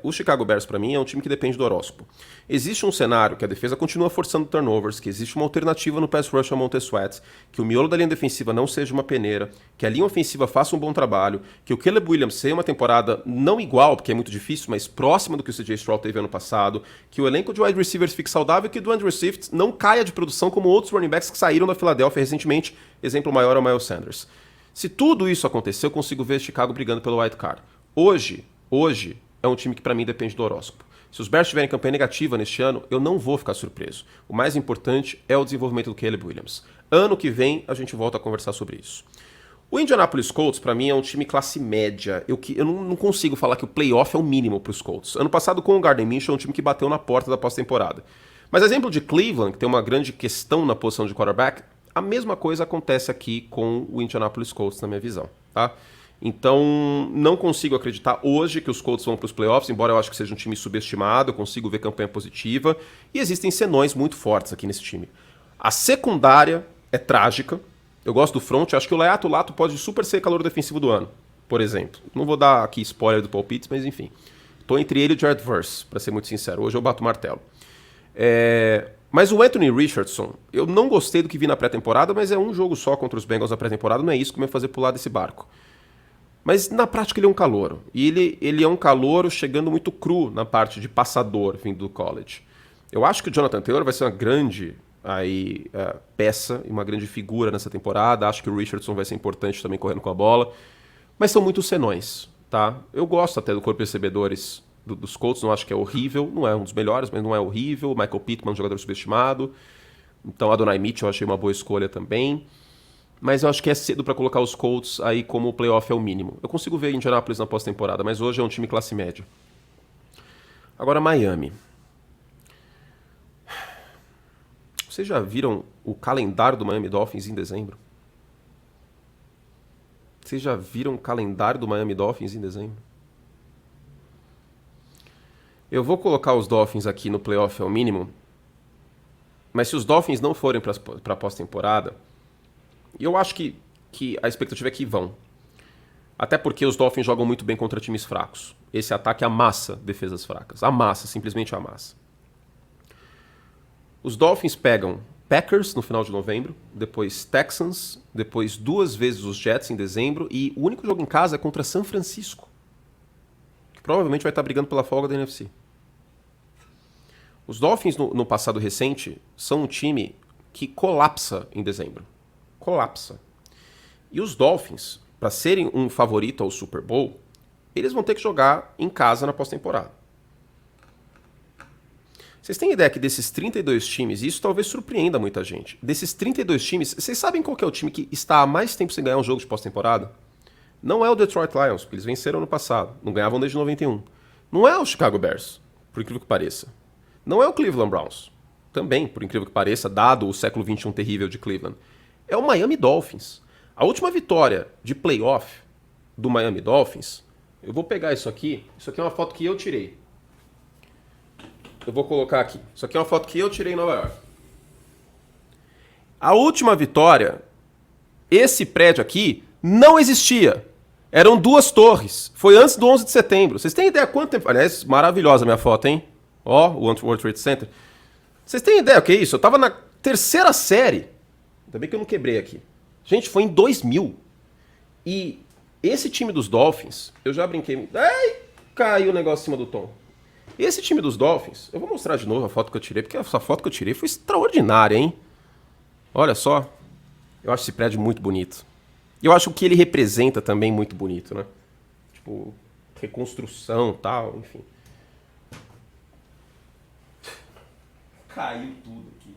o Chicago Bears, para mim, é um time que depende do horóscopo. Existe um cenário que a defesa continua forçando turnovers, que existe uma alternativa no pass rush ao Montez Sweat, que o miolo da linha defensiva não seja uma peneira, que a linha ofensiva faça um bom trabalho, que o Caleb Williams tenha uma temporada não igual, porque é muito difícil, mas próxima do que o CJ Stroud teve ano passado, que o elenco de wide receivers fique saudável e que o Andrew Swift não caia de produção como outros running backs que saíram da Filadélfia recentemente. Exemplo maior é o Miles Sanders. Se tudo isso acontecer, eu consigo ver Chicago brigando pelo wild card. Hoje é um time que para mim depende do horóscopo. Se os Bears tiverem campanha negativa neste ano, eu não vou ficar surpreso. O mais importante é o desenvolvimento do Caleb Williams. Ano que vem a gente volta a conversar sobre isso. O Indianapolis Colts, para mim, é um time classe média. Eu não consigo falar que o playoff é o mínimo para os Colts. Ano passado, com o Gardner Minshew, é um time que bateu na porta da pós-temporada. Mas exemplo de Cleveland, que tem uma grande questão na posição de quarterback, a mesma coisa acontece aqui com o Indianapolis Colts, na minha visão, tá? Então, não consigo acreditar hoje que os Colts vão para os playoffs, embora eu acho que seja um time subestimado, eu consigo ver campanha positiva, e existem senões muito fortes aqui nesse time. A secundária é trágica, eu gosto do front, acho que o Leato Lato pode super ser calor defensivo do ano, por exemplo. Não vou dar aqui spoiler do palpite, mas enfim. Tô entre ele e o Jared Verse, para ser muito sincero, hoje eu bato o martelo. Mas o Anthony Richardson, eu não gostei do que vi na pré-temporada, mas é um jogo só contra os Bengals na pré-temporada, não é isso que vai fazer pular desse barco. Mas na prática ele é um calouro. E ele é um calouro chegando muito cru na parte de passador vindo do college. Eu acho que o Jonathan Taylor vai ser uma grande peça e uma grande figura nessa temporada. Acho que o Richardson vai ser importante também correndo com a bola. Mas são muitos senões, tá? Eu gosto até do corpo de recebedores dos Colts, não acho que é horrível. Não é um dos melhores, mas não é horrível. Michael Pittman, um jogador subestimado. Então Adonai Mitchell eu achei uma boa escolha também. Mas eu acho que é cedo para colocar os Colts aí como o playoff é o mínimo. Eu consigo ver Indianapolis na pós-temporada, mas hoje é um time classe média. Agora Miami. Vocês já viram o calendário do Miami Dolphins em dezembro? Vocês já viram o calendário do Miami Dolphins em dezembro? Eu vou colocar os Dolphins aqui no playoff é o mínimo, mas se os Dolphins não forem para a pós-temporada, eu acho que a expectativa é que vão. Até porque os Dolphins jogam muito bem contra times fracos. Esse ataque amassa defesas fracas. Amassa, simplesmente amassa. Os Dolphins pegam Packers no final de novembro, depois Texans, depois 2 vezes os Jets em dezembro e o único jogo em casa é contra São Francisco, que provavelmente vai estar brigando pela folga da NFC. Os Dolphins no passado recente são um time que colapsa em dezembro. Colapsa. E os Dolphins, para serem um favorito ao Super Bowl, eles vão ter que jogar em casa na pós-temporada. Vocês têm ideia que desses 32 times, e isso talvez surpreenda muita gente, desses 32 times, vocês sabem qual que é o time que está há mais tempo sem ganhar um jogo de pós-temporada? Não é o Detroit Lions, porque eles venceram no passado, não ganhavam desde 91. Não é o Chicago Bears, por incrível que pareça. Não é o Cleveland Browns, também, por incrível que pareça, dado o século XXI terrível de Cleveland. É o Miami Dolphins. A última vitória de playoff do Miami Dolphins, eu vou pegar isso aqui é uma foto que eu tirei. Eu vou colocar aqui. Isso aqui é uma foto que eu tirei em Nova York. A última vitória, esse prédio aqui não existia. Eram 2 torres. Foi antes do 11 de setembro. Vocês têm ideia quanto tempo... Aliás, maravilhosa a minha foto, hein? Ó, o World Trade Center. Vocês têm ideia o que é isso? Eu tava na 3ª série. Ainda bem que eu não quebrei aqui. Gente, foi em 2000. E esse time dos Dolphins, eu já brinquei... Ai, caiu o negócio em cima do Tom. Esse time dos Dolphins, eu vou mostrar de novo a foto que eu tirei, porque essa foto que eu tirei foi extraordinária, hein? Olha só. Eu acho esse prédio muito bonito. E eu acho que ele representa também muito bonito, né? Tipo, reconstrução e tal, enfim. Caiu tudo aqui.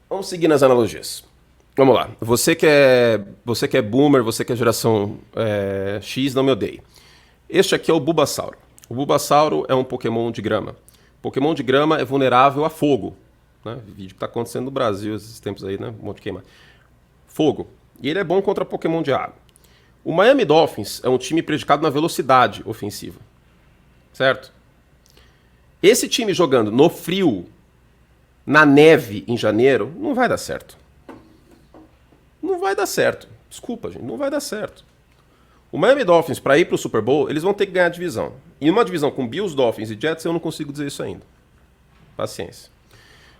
Vamos seguir nas analogias. Vamos lá. Você que é boomer, você que é geração X, não me odeie. Este aqui é o Bulbasauro. O Bulbasauro é um Pokémon de grama. Pokémon de grama é vulnerável a fogo. Né? Vídeo que está acontecendo no Brasil esses tempos aí, né? Um monte de queima. Fogo. E ele é bom contra Pokémon de água. O Miami Dolphins é um time predicado na velocidade ofensiva. Certo? Esse time jogando no frio, na neve em janeiro, não vai dar certo. Não vai dar certo. Desculpa, gente. Não vai dar certo. O Miami Dolphins, para ir para o Super Bowl, eles vão ter que ganhar a divisão. E uma divisão com Bills, Dolphins e Jets, eu não consigo dizer isso ainda. Paciência.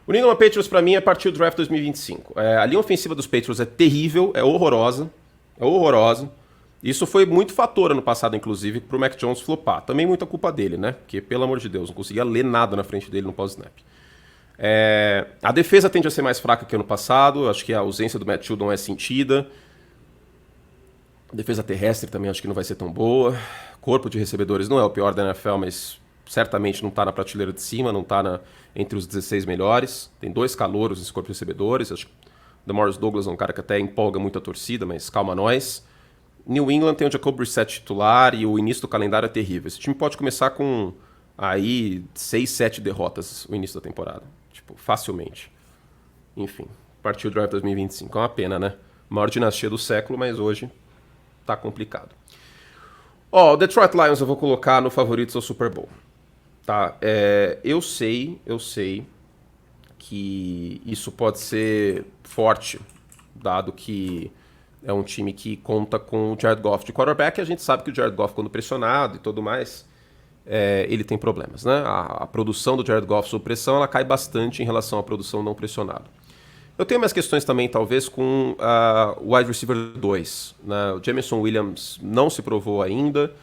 O New England Patriots, para mim, é partir do draft 2025. A linha ofensiva dos Patriots é terrível, é horrorosa. É horrorosa. Isso foi muito fator ano passado, inclusive, para o Mac Jones flopar. Também muita culpa dele, né? Porque, pelo amor de Deus, não conseguia ler nada na frente dele no pós-snap. A defesa tende a ser mais fraca que ano passado. Acho que a ausência do Matt Judon é sentida. A defesa terrestre também acho que não vai ser tão boa. Corpo de recebedores não é o pior da NFL, mas certamente não está na prateleira de cima, não está entre os 16 melhores. Tem 2 calouros nesse corpo de recebedores. Acho que o Demarcus Douglas é um cara que até empolga muito a torcida, mas calma nós. New England tem o Jacob Brissett titular e o início do calendário é terrível. Esse time pode começar com aí 6, 7 derrotas no início da temporada. Tipo, facilmente. Enfim, partiu o draft 2025. É uma pena, né? Maior dinastia do século, mas hoje tá complicado. O Detroit Lions eu vou colocar no favoritos ao Super Bowl. Tá? Eu sei que isso pode ser forte, dado que é um time que conta com o Jared Goff de quarterback, e a gente sabe que o Jared Goff, quando pressionado e tudo mais, ele tem problemas, né? A produção do Jared Goff sob pressão, ela cai bastante em relação à produção não pressionada. Eu tenho minhas questões também, talvez, com o wide receiver 2. Né? O Jameson Williams não se provou ainda,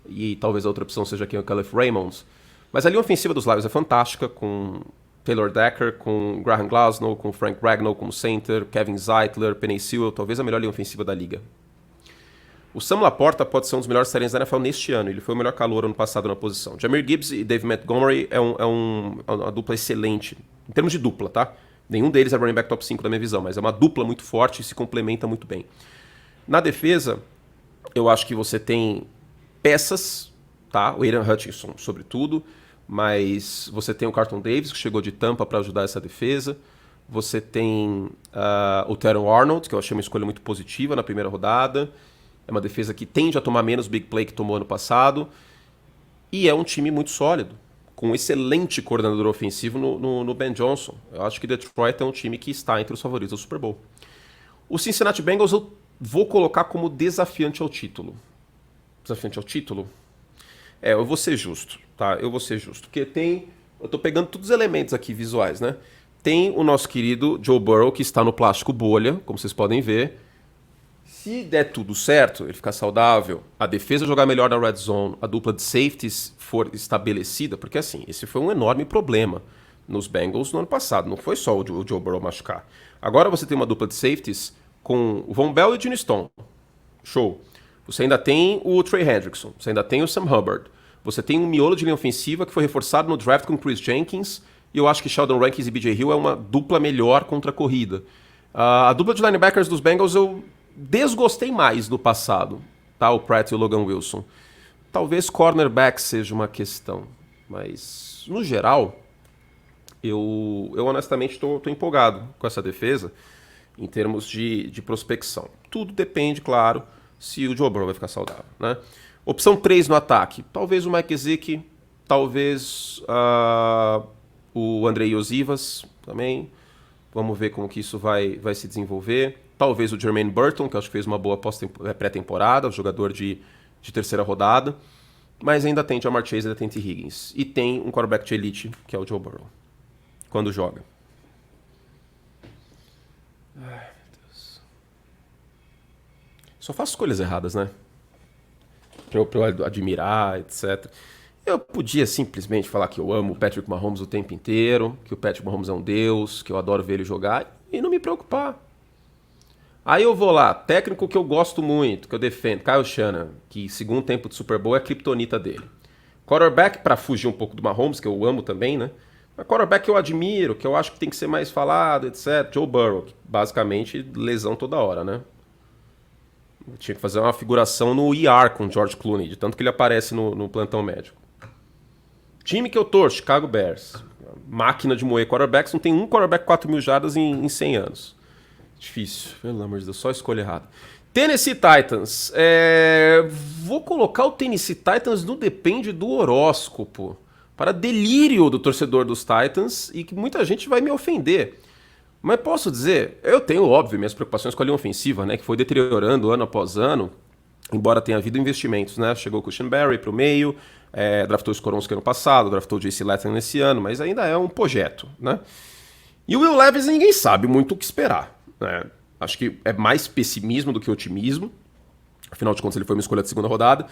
e talvez a outra opção seja aqui o Caleb Raymond. Mas a linha ofensiva dos Lions é fantástica, com Taylor Decker, com Graham Glasnow, com Frank Ragnow como center, Kevin Zeitler, Penei Sewell, talvez a melhor linha ofensiva da liga. O Sam Laporta pode ser um dos melhores talentos da NFL neste ano. Ele foi o melhor calouro ano passado na posição. Jahmyr Gibbs e Dave Montgomery é uma dupla excelente. Em termos de dupla, tá? Nenhum deles é running back top 5 da minha visão, mas é uma dupla muito forte e se complementa muito bem. Na defesa, eu acho que você tem peças, tá? O Aidan Hutchinson, sobretudo, mas você tem o Carlton Davis, que chegou de Tampa para ajudar essa defesa. Você tem o Teron Arnold, que eu achei uma escolha muito positiva na primeira rodada. É uma defesa que tende a tomar menos big play que tomou ano passado. E é um time muito sólido, com um excelente coordenador ofensivo no Ben Johnson. Eu acho que Detroit é um time que está entre os favoritos do Super Bowl. O Cincinnati Bengals eu vou colocar como desafiante ao título. Desafiante ao título? Eu vou ser justo, tá? Eu vou ser justo. Porque tem... Eu tô pegando todos os elementos aqui visuais, né? Tem o nosso querido Joe Burrow, que está no plástico bolha, como vocês podem ver. Se der tudo certo, ele ficar saudável, a defesa jogar melhor na red zone, a dupla de safeties for estabelecida, porque assim, esse foi um enorme problema nos Bengals no ano passado, não foi só o Joe Burrow machucar. Agora você tem uma dupla de safeties com o Von Bell e o Gene Stone. Show. Você ainda tem o Trey Hendrickson, você ainda tem o Sam Hubbard, você tem um miolo de linha ofensiva que foi reforçado no draft com Chris Jenkins, e eu acho que Sheldon Rankins e BJ Hill é uma dupla melhor contra a corrida. A dupla de linebackers dos Bengals eu desgostei mais no passado, tá? O Pratt e o Logan Wilson. Talvez cornerback seja uma questão, mas no geral, eu honestamente estou empolgado com essa defesa em termos de prospecção. Tudo depende, claro, se o Joe Burrow vai ficar saudável, né? Opção 3 no ataque, talvez o Mike Gesicki, talvez o Andrei Iosivas também. Vamos ver como que isso vai se desenvolver. Talvez o Jermaine Burton, que eu acho que fez uma boa pré-temporada, jogador de terceira rodada. Mas ainda tem Jamar Chase, ainda tem T. Higgins. E tem um quarterback de elite, que é o Joe Burrow, quando joga. Ai, meu Deus. Só faço escolhas erradas, né? Pra eu admirar, etc. Eu podia simplesmente falar que eu amo o Patrick Mahomes o tempo inteiro, que o Patrick Mahomes é um deus, que eu adoro ver ele jogar, e não me preocupar. Aí eu vou lá, técnico que eu gosto muito, que eu defendo, Kyle Shanahan, que segundo tempo de Super Bowl é a criptonita dele. Quarterback, pra fugir um pouco do Mahomes, que eu amo também, né? Mas quarterback que eu admiro, que eu acho que tem que ser mais falado, etc. Joe Burrow, que basicamente lesão toda hora, né? Eu tinha que fazer uma figuração no ER com o George Clooney, de tanto que ele aparece no plantão médico. Time que eu torço, Chicago Bears. Máquina de moer quarterbacks, não tem um quarterback 4.000 jardas em 100 anos. Difícil, pelo amor de Deus, só escolha errada. Tennessee Titans. Vou colocar o Tennessee Titans no depende do horóscopo. Para delírio do torcedor dos Titans e que muita gente vai me ofender. Mas posso dizer, eu tenho, óbvio, minhas preocupações com a linha ofensiva, né, que foi deteriorando ano após ano, embora tenha havido investimentos, né? Chegou o Cushenberry para o meio, draftou o Skoronski ano passado, draftou o J.C. Latham nesse ano, mas ainda é um projeto, né? E o Will Levis ninguém sabe muito o que esperar, né? Acho que é mais pessimismo do que otimismo, afinal de contas ele foi uma escolha de segunda rodada,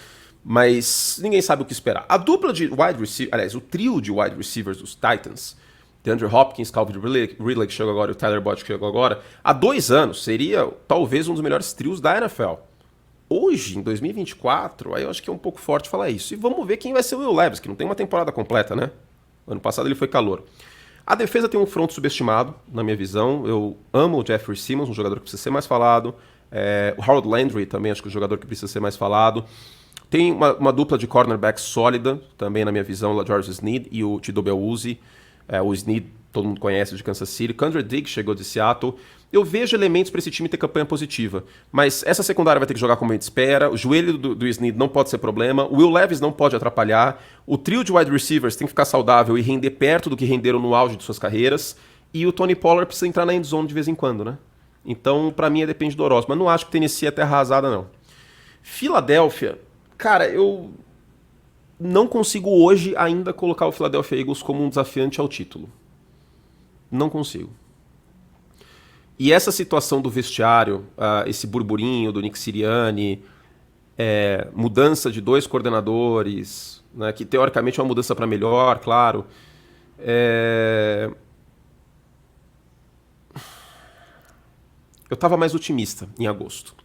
mas ninguém sabe o que esperar. A dupla de wide receivers, aliás, o trio de wide receivers dos Titans, DeAndre Hopkins, Calvin Ridley, que chegou agora, e o Tyler Boyd, que chegou agora, há 2 anos seria talvez um dos melhores trios da NFL. Hoje, em 2024, aí eu acho que é um pouco forte falar isso. E vamos ver quem vai ser o Will Levis, que não tem uma temporada completa, né? Ano passado ele foi calouro. A defesa tem um front subestimado, na minha visão. Eu amo o Jeffrey Simmons, um jogador que precisa ser mais falado. O Harold Landry também, acho que é um jogador que precisa ser mais falado. Tem uma dupla de cornerbacks sólida, também na minha visão, o George Snead e o Chidobe Awuzie. O Snead, todo mundo conhece, de Kansas City. Kendra Diggs chegou de Seattle. Eu vejo elementos para esse time ter campanha positiva. Mas essa secundária vai ter que jogar como a gente espera. O joelho do Snead não pode ser problema. O Will Levis não pode atrapalhar. O trio de wide receivers tem que ficar saudável e render perto do que renderam no auge de suas carreiras. E o Tony Pollard precisa entrar na endzone de vez em quando, né? Então, para mim, depende do horóscopo. Mas não acho que Tennessee é terra arrasada, não. Filadélfia, cara, eu não consigo hoje ainda colocar o Philadelphia Eagles como um desafiante ao título. Não consigo. E essa situação do vestiário, esse burburinho do Nick Sirianni, mudança de 2 coordenadores, né, que teoricamente é uma mudança para melhor, claro. Eu estava mais otimista em agosto.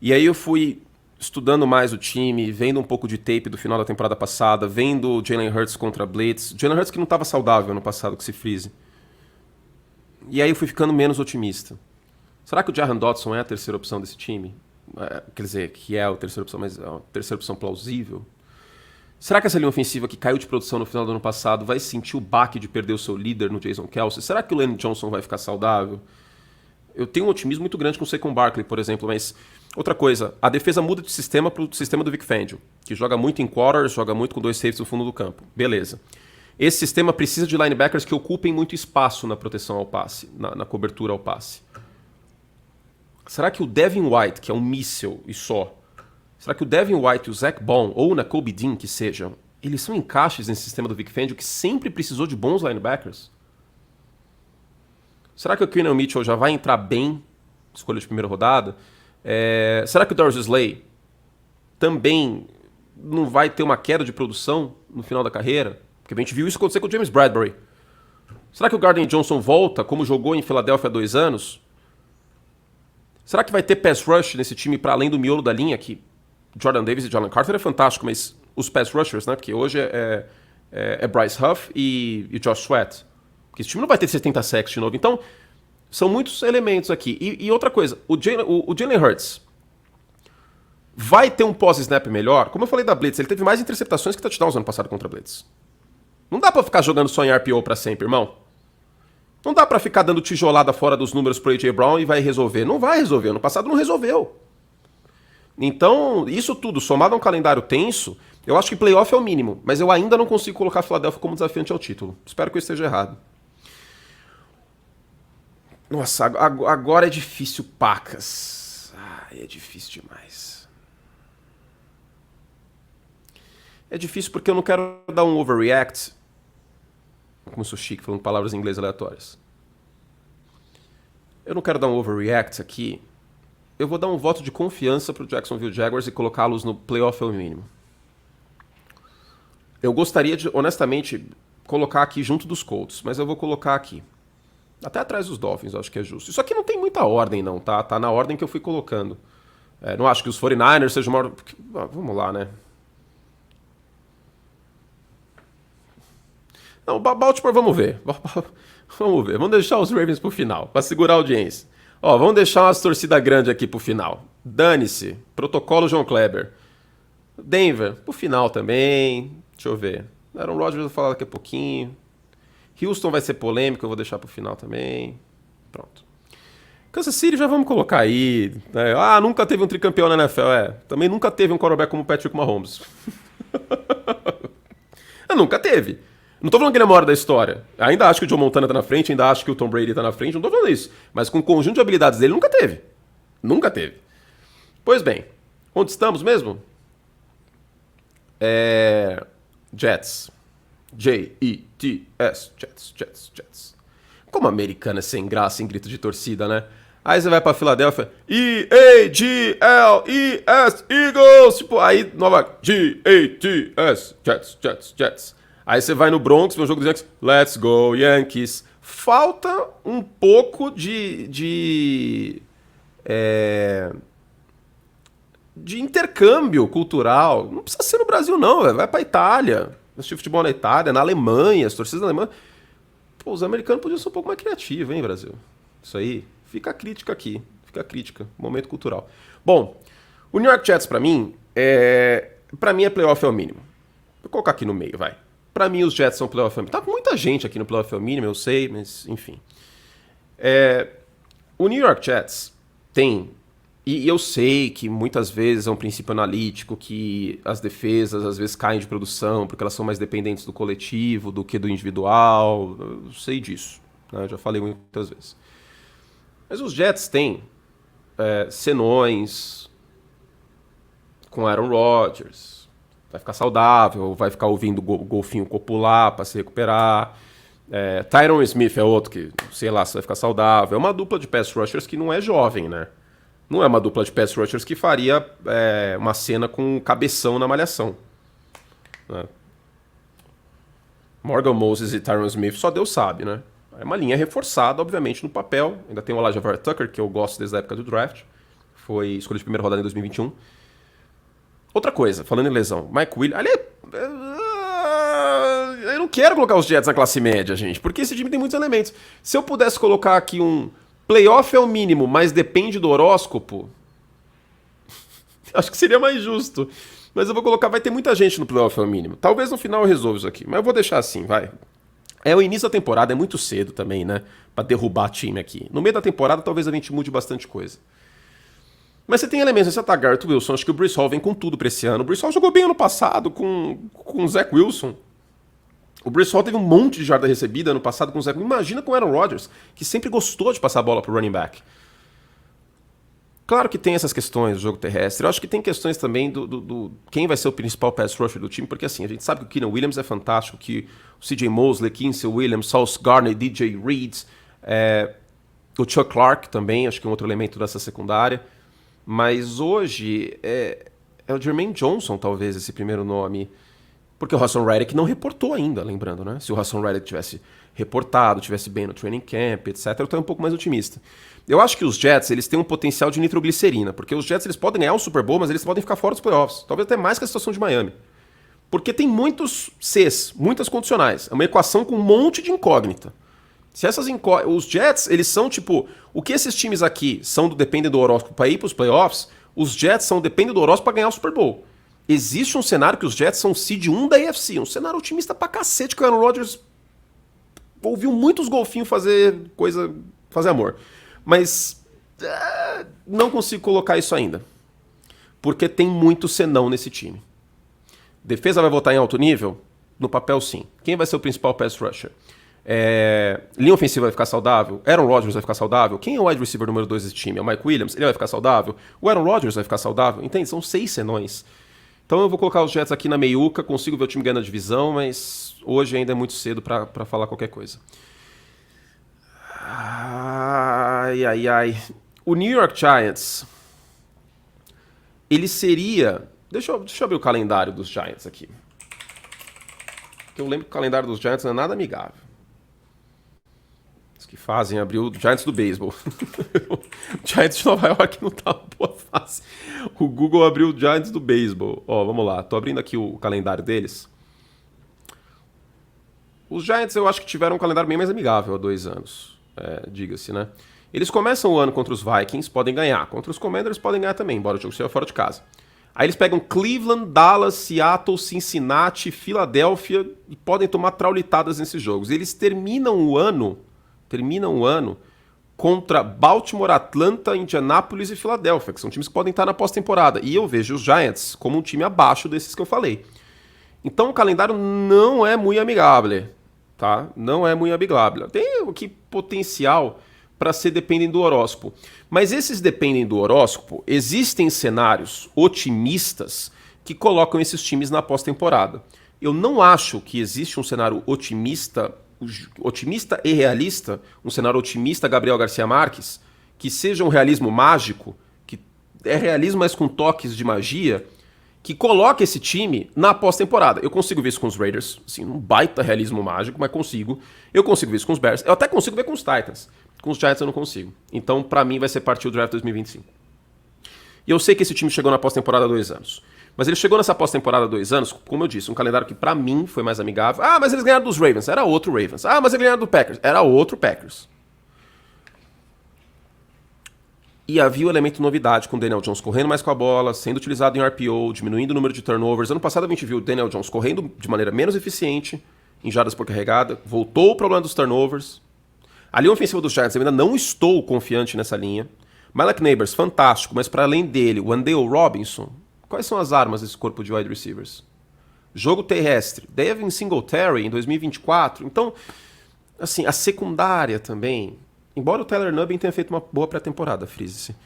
E aí eu fui estudando mais o time, vendo um pouco de tape do final da temporada passada, vendo o Jalen Hurts contra Blitz. Jalen Hurts que não estava saudável ano passado, que se frise. E aí eu fui ficando menos otimista. Será que o Jahan Dotson é a terceira opção desse time? Quer dizer, que é a terceira opção, mas é uma terceira opção plausível? Será que essa linha ofensiva que caiu de produção no final do ano passado vai sentir o baque de perder o seu líder no Jason Kelce? Será que o Lane Johnson vai ficar saudável? Eu tenho um otimismo muito grande com o Saquon Barkley, por exemplo, mas outra coisa, a defesa muda de sistema para o sistema do Vic Fangio, que joga muito em quarters, joga muito com 2 safeties no fundo do campo. Beleza. Esse sistema precisa de linebackers que ocupem muito espaço na proteção ao passe, na cobertura ao passe. Será que o Devin White, que é um míssel e só, Será que o Devin White e o Zach Bond, ou o Nakobe Dean, que sejam, eles são encaixes nesse sistema do Vic Fangio que sempre precisou de bons linebackers? Será que o Quinton Mitchell já vai entrar bem, escolha de primeira rodada? Será que o Darius Slay também não vai ter uma queda de produção no final da carreira? Porque a gente viu isso acontecer com o James Bradbury. Será que o Gardner Johnson volta como jogou em Filadélfia há 2 anos? Será que vai ter pass rush nesse time para além do miolo da linha? Que Jordan Davis e Jalen Carter é fantástico, mas os pass rushers, né? Porque hoje é Bryce Huff e Josh Sweat. Porque esse time não vai ter 70 sacks de novo. Então, são muitos elementos aqui. E outra coisa, o Jalen Hurts vai ter um pós-snap melhor? Como eu falei da Blitz, ele teve mais interceptações que touchdowns ano passado contra a Blitz. Não dá pra ficar jogando só em RPO pra sempre, irmão. Não dá pra ficar dando tijolada fora dos números pro A.J. Brown e vai resolver. Não vai resolver. No passado não resolveu. Então, isso tudo, somado a um calendário tenso, eu acho que playoff é o mínimo. Mas eu ainda não consigo colocar a Philadelphia como desafiante ao título. Espero que eu esteja errado. Nossa, agora é difícil, pacas. É difícil demais. É difícil porque eu não quero dar um overreact. Como eu sou chique, falando palavras em inglês aleatórias. Eu não quero dar um overreact aqui. Eu vou dar um voto de confiança pro Jacksonville Jaguars e colocá-los no playoff ao mínimo. Eu gostaria de, honestamente, colocar aqui junto dos Colts, mas eu vou colocar aqui. Até atrás dos Dolphins, eu acho que é justo. Isso aqui não tem muita ordem, não, tá? Tá na ordem que eu fui colocando. Não acho que os 49ers sejam uma... Vamos lá, né? Não, Baltimore, vamos ver. Vamos ver. Vamos deixar os Ravens pro final, pra segurar a audiência. Ó, vamos deixar umas torcidas grandes aqui pro final. Dane-se. Protocolo João Kleber. Denver, pro final também. Deixa eu ver. Aaron Rodgers eu vou falar daqui a pouquinho. Houston vai ser polêmico, eu vou deixar pro final também. Pronto. Kansas City já vamos colocar aí. Né? Nunca teve um tricampeão na NFL. Também nunca teve um quarterback como o Patrick Mahomes. Nunca teve. Não tô falando que ele é a maior da história. Ainda acho que o Joe Montana tá na frente, ainda acho que o Tom Brady tá na frente, não tô falando isso. Mas com o conjunto de habilidades dele, nunca teve. Nunca teve. Pois bem, onde estamos mesmo? Jets. J-E-T-S. Jets. Como americana é sem graça em grito de torcida, né? Aí você vai pra Filadélfia, E-A-G-L-E-S, Eagles. Tipo, aí, nova, G-A-T-S, Jets. Aí você vai no Bronx, vê um jogo dos Yankees, let's go, Yankees. Falta um pouco de intercâmbio cultural. Não precisa ser no Brasil, não, véio. Vai pra Itália. Assistir futebol na Itália, na Alemanha, as torcidas da Alemanha. Pô, os americanos podiam ser um pouco mais criativos, hein, Brasil? Isso aí. Fica a crítica aqui. Fica a crítica. Momento cultural. Bom, o New York Jets, pra mim é playoff é o mínimo. Vou colocar aqui no meio, vai. Pra mim, os Jets são playoff ao mínimo. Tá com muita gente aqui no playoff ao mínimo, eu sei, mas enfim. O New York Jets tem... E eu sei que muitas vezes é um princípio analítico, que as defesas às vezes caem de produção porque elas são mais dependentes do coletivo do que do individual. Eu sei disso, né? Eu já falei muitas vezes. Mas os Jets têm senões com Aaron Rodgers. Vai ficar saudável, vai ficar ouvindo o golfinho copular para se recuperar. Tyron Smith é outro que, sei lá, se vai ficar saudável. É uma dupla de pass rushers que não é jovem, né? Não é uma dupla de pass rushers que faria uma cena com cabeção na malhação. Né? Morgan Moses e Tyron Smith, só Deus sabe, né? É uma linha reforçada, obviamente, no papel. Ainda tem o Elijah Vera Tucker, que eu gosto desde a época do draft. Foi escolhido de primeira rodada em 2021. Outra coisa, falando em lesão, Mike Williams... Eu não quero colocar os Jets na classe média, gente, porque esse time tem muitos elementos. Se eu pudesse colocar aqui um playoff é o mínimo, mas depende do horóscopo, acho que seria mais justo. Mas eu vou colocar, vai ter muita gente no playoff é o mínimo. Talvez no final eu resolva isso aqui, mas eu vou deixar assim, vai. O início da temporada, é muito cedo também, né? Pra derrubar time aqui. No meio da temporada, talvez a gente mude bastante coisa. Mas você tem elementos, você tá Garrett Wilson, acho que o Breece Hall vem com tudo pra esse ano. O Breece Hall jogou bem ano passado com o Zach Wilson. O Breece Hall teve um monte de jarda recebida ano passado com o Zach Wilson. Imagina com o Aaron Rodgers, que sempre gostou de passar a bola pro running back. Claro que tem essas questões do jogo terrestre. Eu acho que tem questões também do quem vai ser o principal pass rusher do time, porque assim, a gente sabe que o Keenan Williams é fantástico, que o CJ Mosley, Kinsey Williams, Sauce Gardner, DJ Reed, o Chuck Clark também, acho que é um outro elemento dessa secundária. Mas hoje é o Jermaine Johnson, talvez, esse primeiro nome. Porque o Haason Reddick não reportou ainda, lembrando, né? Se o Haason Reddick tivesse reportado, tivesse bem no training camp, etc., eu estou um pouco mais otimista. Eu acho que os Jets, eles têm um potencial de nitroglicerina, porque os Jets, eles podem ganhar um Super Bowl, mas eles podem ficar fora dos playoffs. Talvez até mais que a situação de Miami. Porque tem muitos Cs, muitas condicionais. É uma equação com um monte de incógnita. Se os Jets, eles são tipo... O que esses times aqui são dependem do horóscopo para ir para os playoffs, os Jets dependem do horóscopo para ganhar o Super Bowl. Existe um cenário que os Jets são seed 1 da AFC, um cenário otimista pra cacete, que o Aaron Rodgers ouviu muitos golfinhos fazer amor. Mas não consigo colocar isso ainda. Porque tem muito senão nesse time. Defesa vai voltar em alto nível? No papel, sim. Quem vai ser o principal pass rusher? Linha ofensiva vai ficar saudável? Aaron Rodgers vai ficar saudável? Quem é o wide receiver número 2 desse time? É o Mike Williams? Ele vai ficar saudável? O Aaron Rodgers vai ficar saudável? Entende? São 6 senões. Então eu vou colocar os Jets aqui na meiuca, consigo ver o time ganhando a divisão, mas hoje ainda é muito cedo para falar qualquer coisa. Ai. O New York Giants, ele seria... Deixa eu abrir o calendário dos Giants aqui. Porque eu lembro que o calendário dos Giants não é nada amigável. Os que fazem abrir o Giants do beisebol. O Giants de Nova York não tá uma boa fase. O Google abriu o Giants do beisebol. Ó, vamos lá. Tô abrindo aqui o calendário deles. Os Giants eu acho que tiveram um calendário bem mais amigável há 2 anos. Diga-se, né? Eles começam o ano contra os Vikings, podem ganhar. Contra os Commanders podem ganhar também, embora o jogo seja fora de casa. Aí eles pegam Cleveland, Dallas, Seattle, Cincinnati, Filadélfia e podem tomar traulitadas nesses jogos. Eles terminam o ano contra Baltimore, Atlanta, Indianápolis e Filadélfia, que são times que podem estar na pós-temporada. E eu vejo os Giants como um time abaixo desses que eu falei. Então o calendário não é muito amigável, tá? Não é muito amigável. Tem aqui potencial para ser dependem do horóscopo. Mas esses dependem do horóscopo, existem cenários otimistas que colocam esses times na pós-temporada. Eu não acho que existe um cenário otimista e realista, um cenário otimista Gabriel Garcia Marques, que seja um realismo mágico, que é realismo mas com toques de magia, que coloque esse time na pós-temporada. Eu consigo ver isso com os Raiders, assim, um baita realismo mágico, mas consigo. Eu consigo ver isso com os Bears, eu até consigo ver com os Titans. Com os Giants eu não consigo. Então, pra mim, vai ser partir o draft 2025. E eu sei que esse time chegou na pós-temporada há 2 anos. Mas ele chegou nessa pós-temporada há 2 anos, como eu disse, um calendário que pra mim foi mais amigável. Ah, mas eles ganharam dos Ravens. Era outro Ravens. Ah, mas eles ganharam do Packers. Era outro Packers. E havia o elemento novidade com o Daniel Jones correndo mais com a bola, sendo utilizado em RPO, diminuindo o número de turnovers. Ano passado a gente viu o Daniel Jones correndo de maneira menos eficiente, em jardas por carregada. Voltou o problema dos turnovers. A linha ofensiva dos Giants, eu ainda não estou confiante nessa linha. Malek Neighbors, fantástico, mas para além dele, o Wan'Dale Robinson, quais são as armas desse corpo de wide receivers? Jogo terrestre, Devin Singletary em 2024. Então, assim, a secundária também. Embora o Tyler Nubbin tenha feito uma boa pré-temporada, frise-se.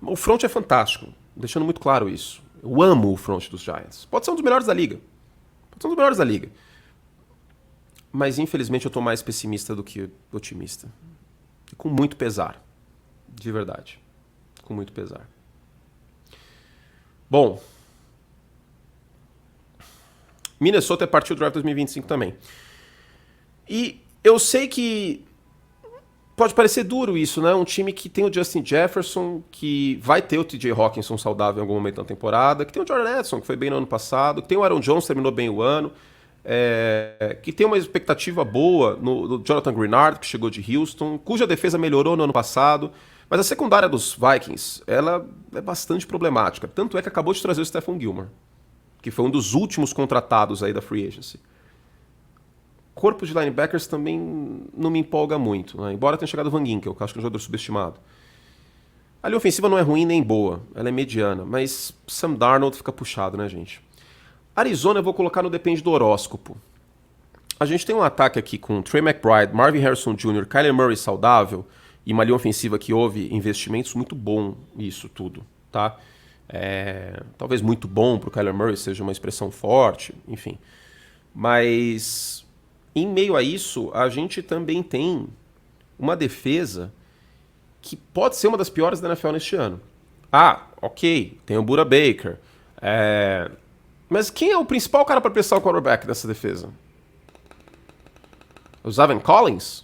O front é fantástico, deixando muito claro isso. Eu amo o front dos Giants. Pode ser um dos melhores da liga. Mas, infelizmente, eu tô mais pessimista do que otimista. E com muito pesar. De verdade. Com muito pesar. Bom. Minnesota é partiu do draft 2025 também. E eu sei que pode parecer duro isso, né? Um time que tem o Justin Jefferson, que vai ter o TJ Hawkinson saudável em algum momento da temporada, que tem o Jordan Edson, que foi bem no ano passado, que tem o Aaron Jones, terminou bem o ano, que tem uma expectativa boa no Jonathan Greenard, que chegou de Houston, cuja defesa melhorou no ano passado, mas a secundária dos Vikings, ela é bastante problemática. Tanto é que acabou de trazer o Stephon Gilmore, que foi um dos últimos contratados aí da Free Agency. Corpo de linebackers também não me empolga muito, né? Embora tenha chegado o Van Ginkel, que eu acho que é um jogador subestimado. A linha ofensiva não é ruim nem boa, ela é mediana, mas Sam Darnold fica puxado, né, gente? Arizona eu vou colocar no depende do horóscopo. A gente tem um ataque aqui com Trey McBride, Marvin Harrison Jr., Kyler Murray saudável, e uma linha ofensiva que houve investimentos, muito bom isso tudo, tá? Talvez muito bom para o Kyler Murray seja uma expressão forte, enfim. Mas, em meio a isso, a gente também tem uma defesa que pode ser uma das piores da NFL neste ano. Ah, ok, tem o Buda Baker. Mas quem é o principal cara para pressionar o quarterback dessa defesa? O Zaven Collins?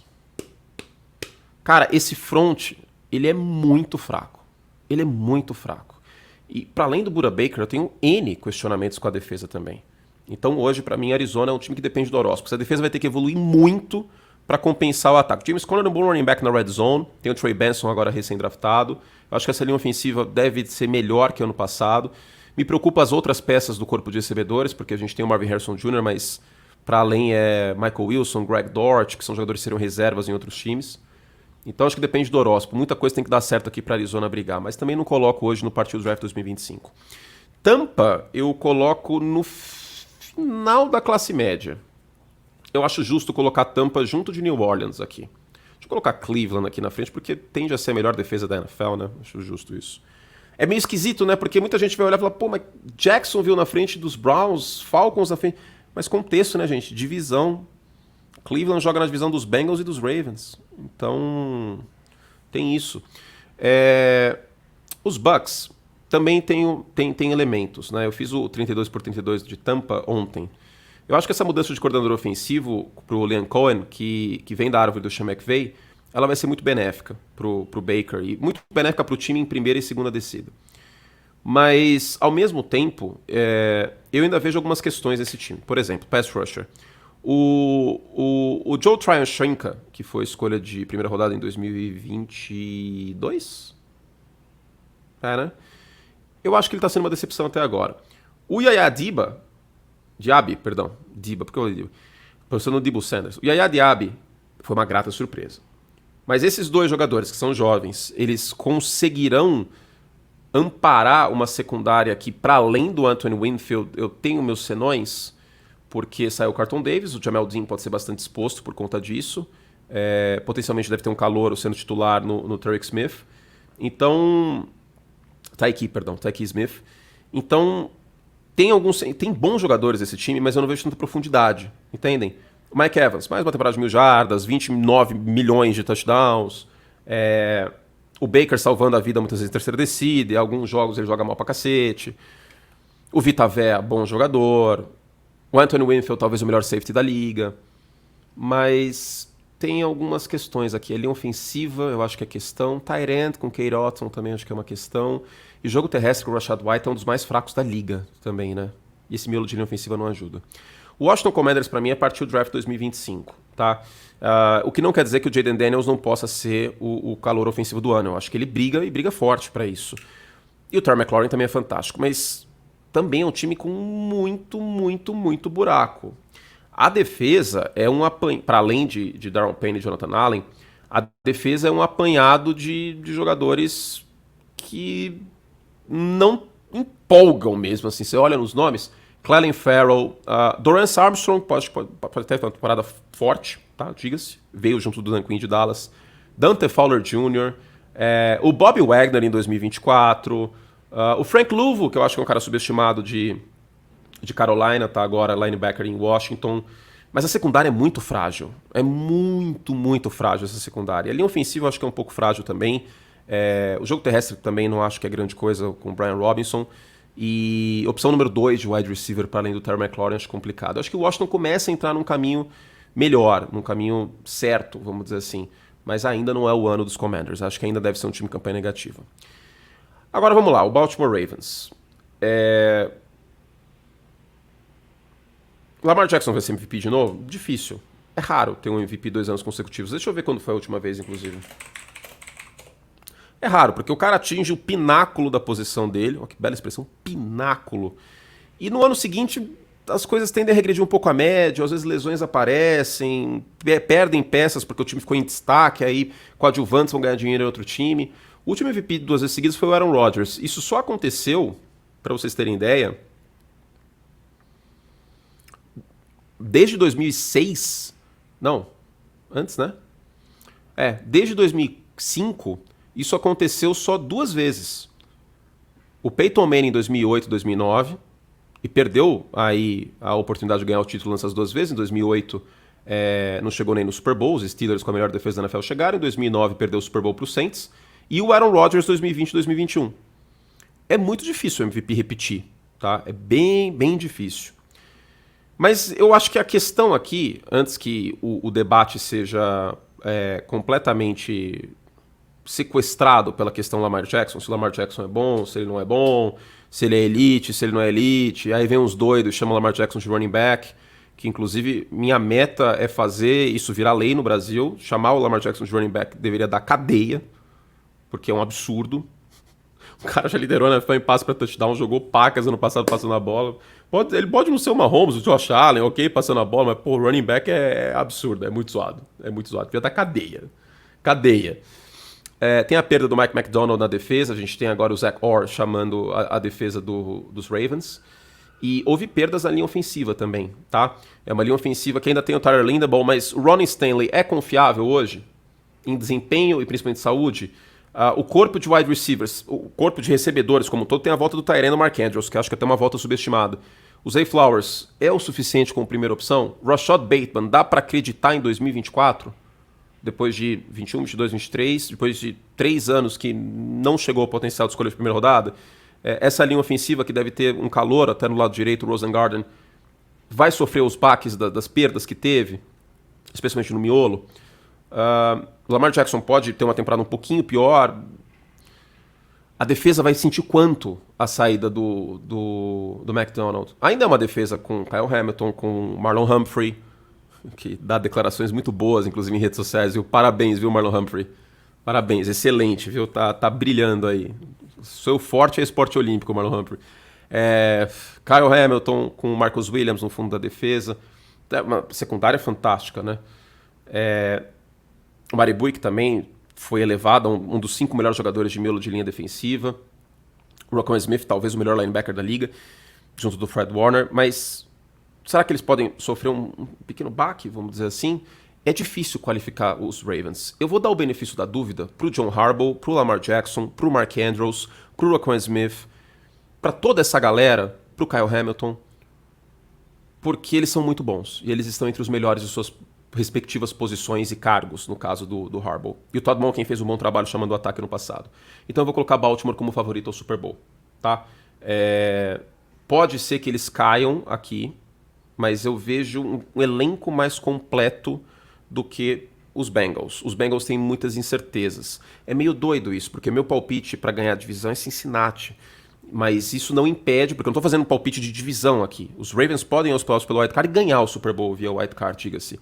Cara, esse front, ele é muito fraco. Ele é muito fraco. E para além do Buda Baker, eu tenho N questionamentos com a defesa também. Então hoje, para mim, Arizona é um time que depende do horóscopo. A defesa vai ter que evoluir muito para compensar o ataque. O James Conner é um bom running back na red zone. Tem o Trey Benson agora recém-draftado. Eu acho que essa linha ofensiva deve ser melhor que ano passado. Me preocupa as outras peças do corpo de recebedores, porque a gente tem o Marvin Harrison Jr., mas para além é Michael Wilson, Greg Dort, que são jogadores que seriam reservas em outros times. Então acho que depende do horóscopo. Muita coisa tem que dar certo aqui para Arizona brigar, mas também não coloco hoje no partido draft 2025. Tampa eu coloco no final da classe média. Eu acho justo colocar Tampa junto de New Orleans aqui. Deixa eu colocar Cleveland aqui na frente, porque tende a ser a melhor defesa da NFL, né? Acho justo isso. É meio esquisito, né? Porque muita gente vai olhar e falar, pô, mas Jacksonville na frente dos Browns, Falcons na frente. Mas contexto, né, gente? Divisão. Cleveland joga na divisão dos Bengals e dos Ravens. Então, tem isso. Os Bucks também tem elementos, né? Eu fiz o 32x32 de Tampa ontem. Eu acho que essa mudança de coordenador ofensivo pro Liam Cohen, que vem da árvore do Sean McVay, ela vai ser muito benéfica pro Baker e muito benéfica pro time em primeira e segunda descida. Mas, ao mesmo tempo, eu ainda vejo algumas questões nesse time. Por exemplo, pass rusher. O Joe Tryon-Shoyinka, que foi escolha de primeira rodada em 2022? Né? Eu acho que ele está sendo uma decepção até agora. O Yaya Diaby, porque eu falei Diba. Pensando no Debo Sanders. O Yaya Diaby foi uma grata surpresa. Mas esses dois jogadores, que são jovens, eles conseguirão amparar uma secundária que, para além do Anthony Winfield, eu tenho meus senões, porque saiu o Carlton Davis, o Jamel Dean pode ser bastante exposto por conta disso. Potencialmente deve ter um calouro sendo titular no Tariq Smith. Então... Tyke Smith. Então, tem bons jogadores esse time, mas eu não vejo tanta profundidade, entendem? O Mike Evans, mais uma temporada de 1.000 jardas, 29 milhões de touchdowns. O Baker salvando a vida muitas vezes em terceira descida, em alguns jogos ele joga mal pra cacete. O Vita Vea, bom jogador. O Anthony Winfield, talvez o melhor safety da liga. Mas tem algumas questões aqui. A linha ofensiva, eu acho que é questão. Tight end com Kate Otton também acho que é uma questão. E jogo terrestre com o Rashad White é um dos mais fracos da liga também, né? E esse miolo de linha ofensiva não ajuda. O Washington Commanders, para mim, é partir do draft 2025, tá? O que não quer dizer que o Jaden Daniels não possa ser o calor ofensivo do ano. Eu acho que ele briga e briga forte para isso. E o Terry McLaurin também é fantástico, mas também é um time com muito, muito, muito buraco. A defesa é para além de Darren Payne e Jonathan Allen, a defesa é um apanhado de jogadores que não empolgam mesmo, assim. Você olha nos nomes, Clelin Ferrell, Dorance Armstrong pode ter uma temporada forte, tá? Diga-se. Veio junto do Dan Quinn de Dallas. Dante Fowler Jr., o Bobby Wagner em 2024, o Frank Louvo, que eu acho que é um cara subestimado de Carolina, tá agora linebacker em Washington. Mas a secundária é muito frágil. É muito, muito frágil essa secundária. A linha ofensiva eu acho que é um pouco frágil também. O jogo terrestre também não acho que é grande coisa com o Brian Robinson. E opção número 2 de wide receiver para além do Terry McLaurin acho complicado. Acho que o Washington começa a entrar num caminho melhor, num caminho certo, vamos dizer assim. Mas ainda não é o ano dos Commanders. Acho que ainda deve ser um time de campanha negativa. Agora vamos lá, o Baltimore Ravens. Lamar Jackson vai ser MVP de novo? Difícil. É raro ter um MVP 2 anos consecutivos. Deixa eu ver quando foi a última vez, inclusive. É raro, porque o cara atinge o pináculo da posição dele. Olha que bela expressão, pináculo. E no ano seguinte, as coisas tendem a regredir um pouco a média, às vezes lesões aparecem, perdem peças porque o time ficou em destaque, aí coadjuvantes vão ganhar dinheiro em outro time. O último MVP 2 vezes seguidas foi o Aaron Rodgers. Isso só aconteceu, para vocês terem ideia, desde 2006... Não, antes, né? Desde 2004, 2005, isso aconteceu só 2 vezes. O Peyton Manning em 2008 e 2009, e perdeu aí a oportunidade de ganhar o título nessas 2 vezes. Em 2008 não chegou nem no Super Bowl, os Steelers com a melhor defesa da NFL chegaram. Em 2009 perdeu o Super Bowl para os Saints. E o Aaron Rodgers 2020 e 2021. É muito difícil o MVP repetir, tá? É bem, bem difícil. Mas eu acho que a questão aqui, antes que o debate seja completamente sequestrado pela questão Lamar Jackson, se o Lamar Jackson é bom, se ele não é bom, se ele é elite, se ele não é elite, aí vem uns doidos, chamam o Lamar Jackson de running back, que inclusive minha meta é fazer isso virar lei no Brasil, chamar o Lamar Jackson de running back deveria dar cadeia, porque é um absurdo. O cara já liderou na NFL em passe para touchdown, jogou pacas ano passado passando a bola. Ele pode não ser o Mahomes, o Josh Allen, ok, passando a bola, mas pô, running back é absurdo, é muito zoado. É muito zoado, devia dar cadeia. Cadeia. Tem a perda do Mike McDonald na defesa, a gente tem agora o Zach Orr chamando a defesa dos Ravens. E houve perdas na linha ofensiva também, tá? É uma linha ofensiva que ainda tem o Tyler Linderbaum, mas o Ronnie Stanley é confiável hoje? Em desempenho e principalmente saúde? O corpo de wide receivers, o corpo de recebedores como um todo, tem a volta do Tyrande Mark Andrews, que acho que é até uma volta subestimada. O Zay Flowers é o suficiente como primeira opção? Rashad Bateman, dá para acreditar em 2024? Depois de 21, 22, 23, depois de 3 anos que não chegou ao potencial de escolha de primeira rodada, essa linha ofensiva que deve ter um calor até no lado direito, o Rosengarten, vai sofrer os baques das perdas que teve, especialmente no miolo. Lamar Jackson pode ter uma temporada um pouquinho pior. A defesa vai sentir quanto a saída do McDonald? Ainda é uma defesa com Kyle Hamilton, com Marlon Humphrey, que dá declarações muito boas, inclusive em redes sociais, viu? Parabéns, viu, Marlon Humphrey? Parabéns, excelente, viu? Tá brilhando aí. Seu forte é esporte olímpico, Marlon Humphrey. Kyle Hamilton com Marcus Williams no fundo da defesa. Uma secundária fantástica, né? O Mari Buick também foi elevado a um dos 5 melhores jogadores de miolo de linha defensiva. O Roquan Smith, talvez o melhor linebacker da liga, junto do Fred Warner. Mas será que eles podem sofrer um pequeno baque, vamos dizer assim? É difícil qualificar os Ravens. Eu vou dar o benefício da dúvida pro John Harbaugh, pro Lamar Jackson, pro Mark Andrews, pro Roquan Smith, para toda essa galera, pro Kyle Hamilton, porque eles são muito bons e eles estão entre os melhores de suas respectivas posições e cargos, no caso do Harbaugh. E o Todd Monken fez um bom trabalho chamando o ataque no passado. Então eu vou colocar Baltimore como favorito ao Super Bowl. Tá? Pode ser que eles caiam aqui, mas eu vejo um elenco mais completo do que os Bengals. Os Bengals têm muitas incertezas. É meio doido isso, porque meu palpite para ganhar a divisão é Cincinnati. Mas isso não impede, porque eu não estou fazendo um palpite de divisão aqui. Os Ravens podem ir aos playoffs pelo Wild Card e ganhar o Super Bowl via Wild Card, diga-se.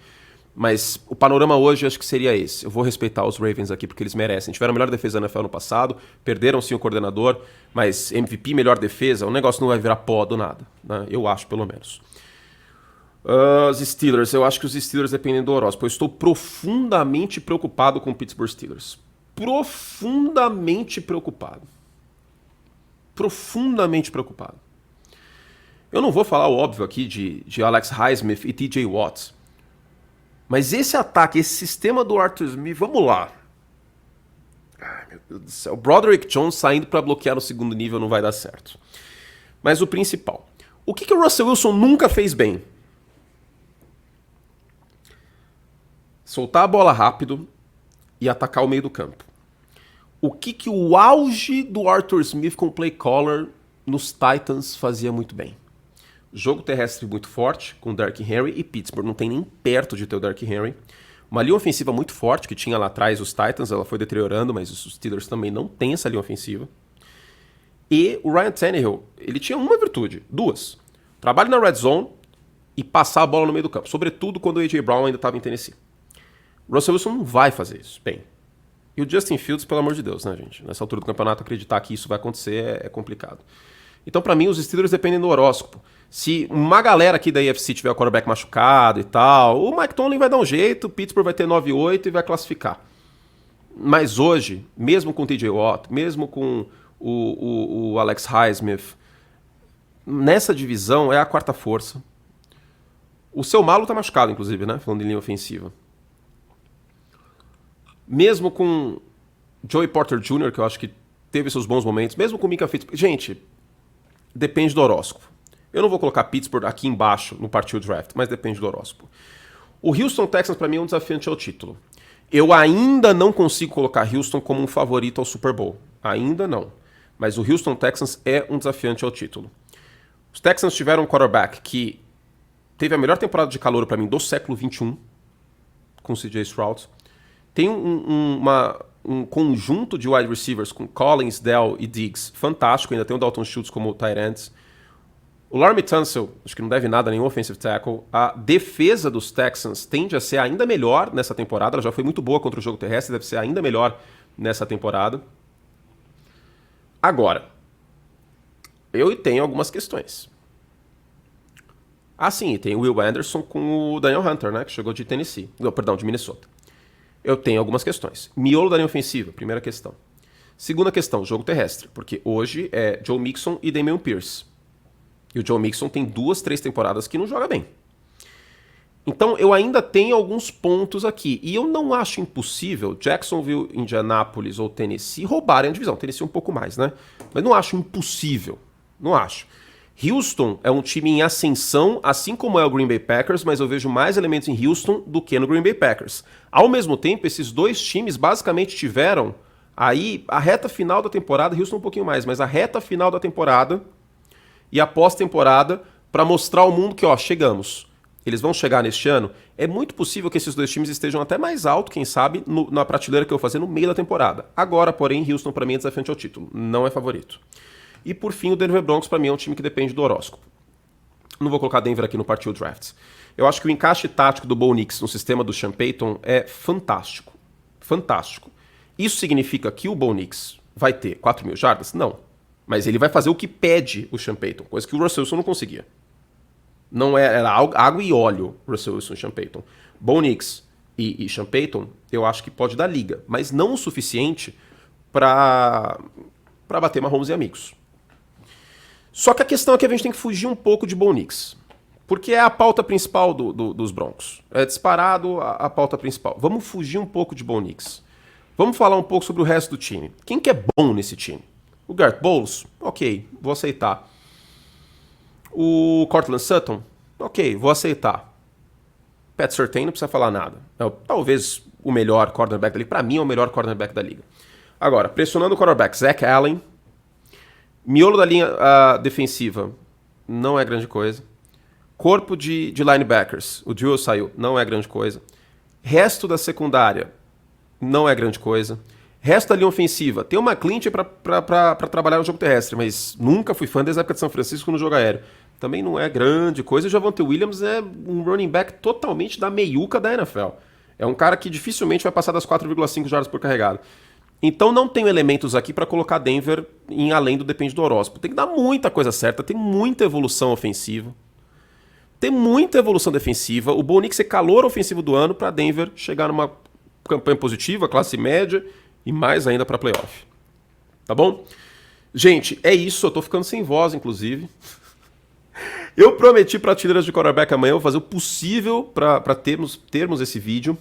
Mas o panorama hoje acho que seria esse. Eu vou respeitar os Ravens aqui porque eles merecem. Tiveram a melhor defesa da NFL no passado, perderam sim o coordenador, mas MVP, melhor defesa, o negócio não vai virar pó do nada, né? Eu acho, pelo menos. Os Steelers, eu acho que os Steelers dependem do horóscopo. Eu estou profundamente preocupado com o Pittsburgh Steelers. Profundamente preocupado. Profundamente preocupado. Eu não vou falar o óbvio aqui de Alex Highsmith e TJ Watt. Mas esse ataque, esse sistema do Arthur Smith, vamos lá. Ai, meu Deus do céu. O Broderick Jones saindo para bloquear no segundo nível não vai dar certo. Mas o principal. O que o Russell Wilson nunca fez bem? Soltar a bola rápido e atacar o meio do campo. O que o auge do Arthur Smith com play caller nos Titans fazia muito bem? Jogo terrestre muito forte, com o Derrick Henry, e Pittsburgh não tem nem perto de ter o Derrick Henry. Uma linha ofensiva muito forte, que tinha lá atrás os Titans, ela foi deteriorando, mas os Steelers também não têm essa linha ofensiva. E o Ryan Tannehill, ele tinha uma virtude, 2. Trabalho na red zone e passar a bola no meio do campo, sobretudo quando o A.J. Brown ainda estava em Tennessee. O Russell Wilson não vai fazer isso, bem. E o Justin Fields, pelo amor de Deus, né, gente? Nessa altura do campeonato, acreditar que isso vai acontecer é complicado. Então, para mim, os Steelers dependem do horóscopo. Se uma galera aqui da AFC tiver o quarterback machucado e tal, o Mike Tomlin vai dar um jeito, o Pittsburgh vai ter 9-8 e vai classificar. Mas hoje, mesmo com o TJ Watt, mesmo com o Alex Highsmith, nessa divisão é a quarta força. O seu Malo tá machucado, inclusive, né? Falando de linha ofensiva. Mesmo com Joey Porter Jr., que eu acho que teve seus bons momentos, mesmo com o Mika Fitzpatrick. Gente, depende do horóscopo. Eu não vou colocar Pittsburgh aqui embaixo no partido draft, mas depende do horóscopo. O Houston Texans, para mim, é um desafiante ao título. Eu ainda não consigo colocar Houston como um favorito ao Super Bowl. Ainda não. Mas o Houston Texans é um desafiante ao título. Os Texans tiveram um quarterback que teve a melhor temporada de calor para mim do século XXI, com o CJ Stroud. Tem um conjunto de wide receivers com Collins, Dell e Diggs fantástico. Ainda tem o Dalton Schultz como tight ends. O Laremy Tunsil, acho que não deve nada a nenhum offensive tackle. A defesa dos Texans tende a ser ainda melhor nessa temporada. Ela já foi muito boa contra o jogo terrestre, deve ser ainda melhor nessa temporada. Agora, eu tenho algumas questões. Sim, tem o Will Anderson com o Daniel Hunter, né, que chegou de Tennessee. Não, perdão, de Minnesota. Eu tenho algumas questões. Miolo da linha ofensiva, primeira questão. Segunda questão, jogo terrestre, porque hoje é Joe Mixon e Damian Pierce. E o Joe Mixon tem 2, 3 temporadas que não joga bem. Então eu ainda tenho alguns pontos aqui. E eu não acho impossível Jacksonville, Indianapolis ou Tennessee roubarem a divisão. Tennessee um pouco mais, né? Mas não acho impossível. Não acho. Houston é um time em ascensão, assim como é o Green Bay Packers, mas eu vejo mais elementos em Houston do que no Green Bay Packers. Ao mesmo tempo, esses dois times basicamente tiveram aí a reta final da temporada, Houston um pouquinho mais, mas a reta final da temporada e a pós-temporada para mostrar ao mundo que, ó, chegamos. Eles vão chegar neste ano. É muito possível que esses dois times estejam até mais alto, quem sabe, na prateleira que eu vou fazer no meio da temporada. Agora, porém, Houston para mim é desafiante ao título. Não é favorito. E por fim, o Denver Broncos para mim é um time que depende do horóscopo. Não vou colocar Denver aqui no partido draft. Eu acho que o encaixe tático do Bo Nix no sistema do Sean Payton é fantástico. Fantástico. Isso significa que o Bo Nix vai ter 4.000 jardas? Não. Mas ele vai fazer o que pede o Sean Payton, coisa que o Russell Wilson não conseguia. Não era água e óleo, Russell Wilson e Sean Payton. Bo Nix e Sean Payton, eu acho que pode dar liga, mas não o suficiente para bater Mahomes e amigos. Só que a questão é que a gente tem que fugir um pouco de Bo Nix, porque é a pauta principal dos Broncos. É disparado a pauta principal. Vamos fugir um pouco de Bo Nix. Vamos falar um pouco sobre o resto do time. Quem que é bom nesse time? O Garrett Bowles? Ok, vou aceitar. O Cortland Sutton? Ok, vou aceitar. Pat Surtain não precisa falar nada. É talvez o melhor cornerback da liga. Para mim é o melhor cornerback da liga. Agora, pressionando o cornerback, Zach Allen. Miolo da linha defensiva não é grande coisa. Corpo de linebackers, o Drew saiu, não é grande coisa. Resto da secundária não é grande coisa. Resto da linha ofensiva, tem uma Clint para trabalhar no jogo terrestre, mas nunca fui fã desde a época de São Francisco no jogo aéreo. Também não é grande coisa. O Javonte Williams é um running back totalmente da meiuca da NFL. É um cara que dificilmente vai passar das 4,5 jardas por carregado. Então não tenho elementos aqui para colocar Denver em além do depende do horóscopo. Tem que dar muita coisa certa, tem muita evolução ofensiva. Tem muita evolução defensiva. O Bo Nix é calor ofensivo do ano para Denver chegar numa campanha positiva, classe média e mais ainda para playoff. Tá bom? Gente, é isso. Eu tô ficando sem voz, inclusive. Eu prometi prateleiras de quarterback amanhã. Eu vou fazer o possível para termos esse vídeo.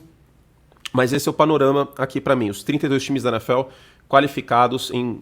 Mas esse é o panorama aqui para mim. Os 32 times da NFL qualificados em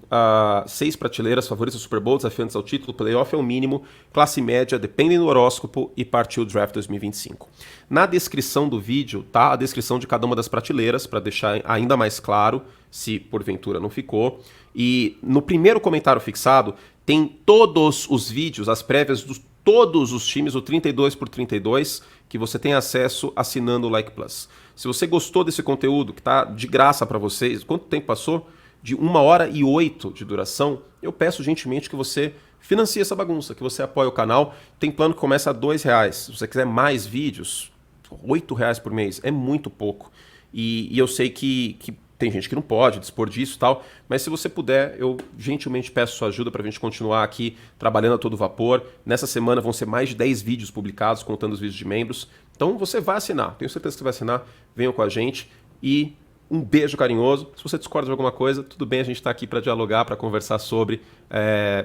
6 prateleiras, favoritos ao Super Bowl, desafiantes ao título, playoff é o mínimo, classe média, dependem do horóscopo e partiu o draft 2025. Na descrição do vídeo tá a descrição de cada uma das prateleiras, para deixar ainda mais claro, se porventura não ficou. E no primeiro comentário fixado tem todos os vídeos, as prévias de todos os times, o 32x32, que você tem acesso assinando o Like Plus. Se você gostou desse conteúdo, que está de graça para vocês, quanto tempo passou? De 1h08 de duração, eu peço gentilmente que você financie essa bagunça, que você apoie o canal. Tem plano que começa a R$2. Se você quiser mais vídeos, R$8 por mês, é muito pouco. E eu sei que tem gente que não pode dispor disso e tal, mas se você puder, eu gentilmente peço sua ajuda para a gente continuar aqui trabalhando a todo vapor. Nessa semana vão ser mais de 10 vídeos publicados, contando os vídeos de membros. Então você vai assinar, tenho certeza que você vai assinar, venham com a gente e um beijo carinhoso. Se você discorda de alguma coisa, tudo bem, a gente está aqui para dialogar, para conversar sobre.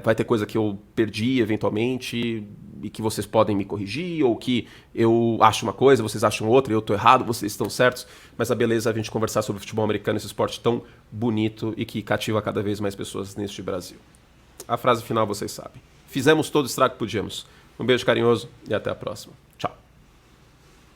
Vai ter coisa que eu perdi eventualmente, e que vocês podem me corrigir, ou que eu acho uma coisa, vocês acham outra, eu tô errado, vocês estão certos, mas a beleza é a gente conversar sobre futebol americano, esse esporte tão bonito e que cativa cada vez mais pessoas neste Brasil. A frase final vocês sabem. Fizemos todo o estrago que podíamos. Um beijo carinhoso e até a próxima.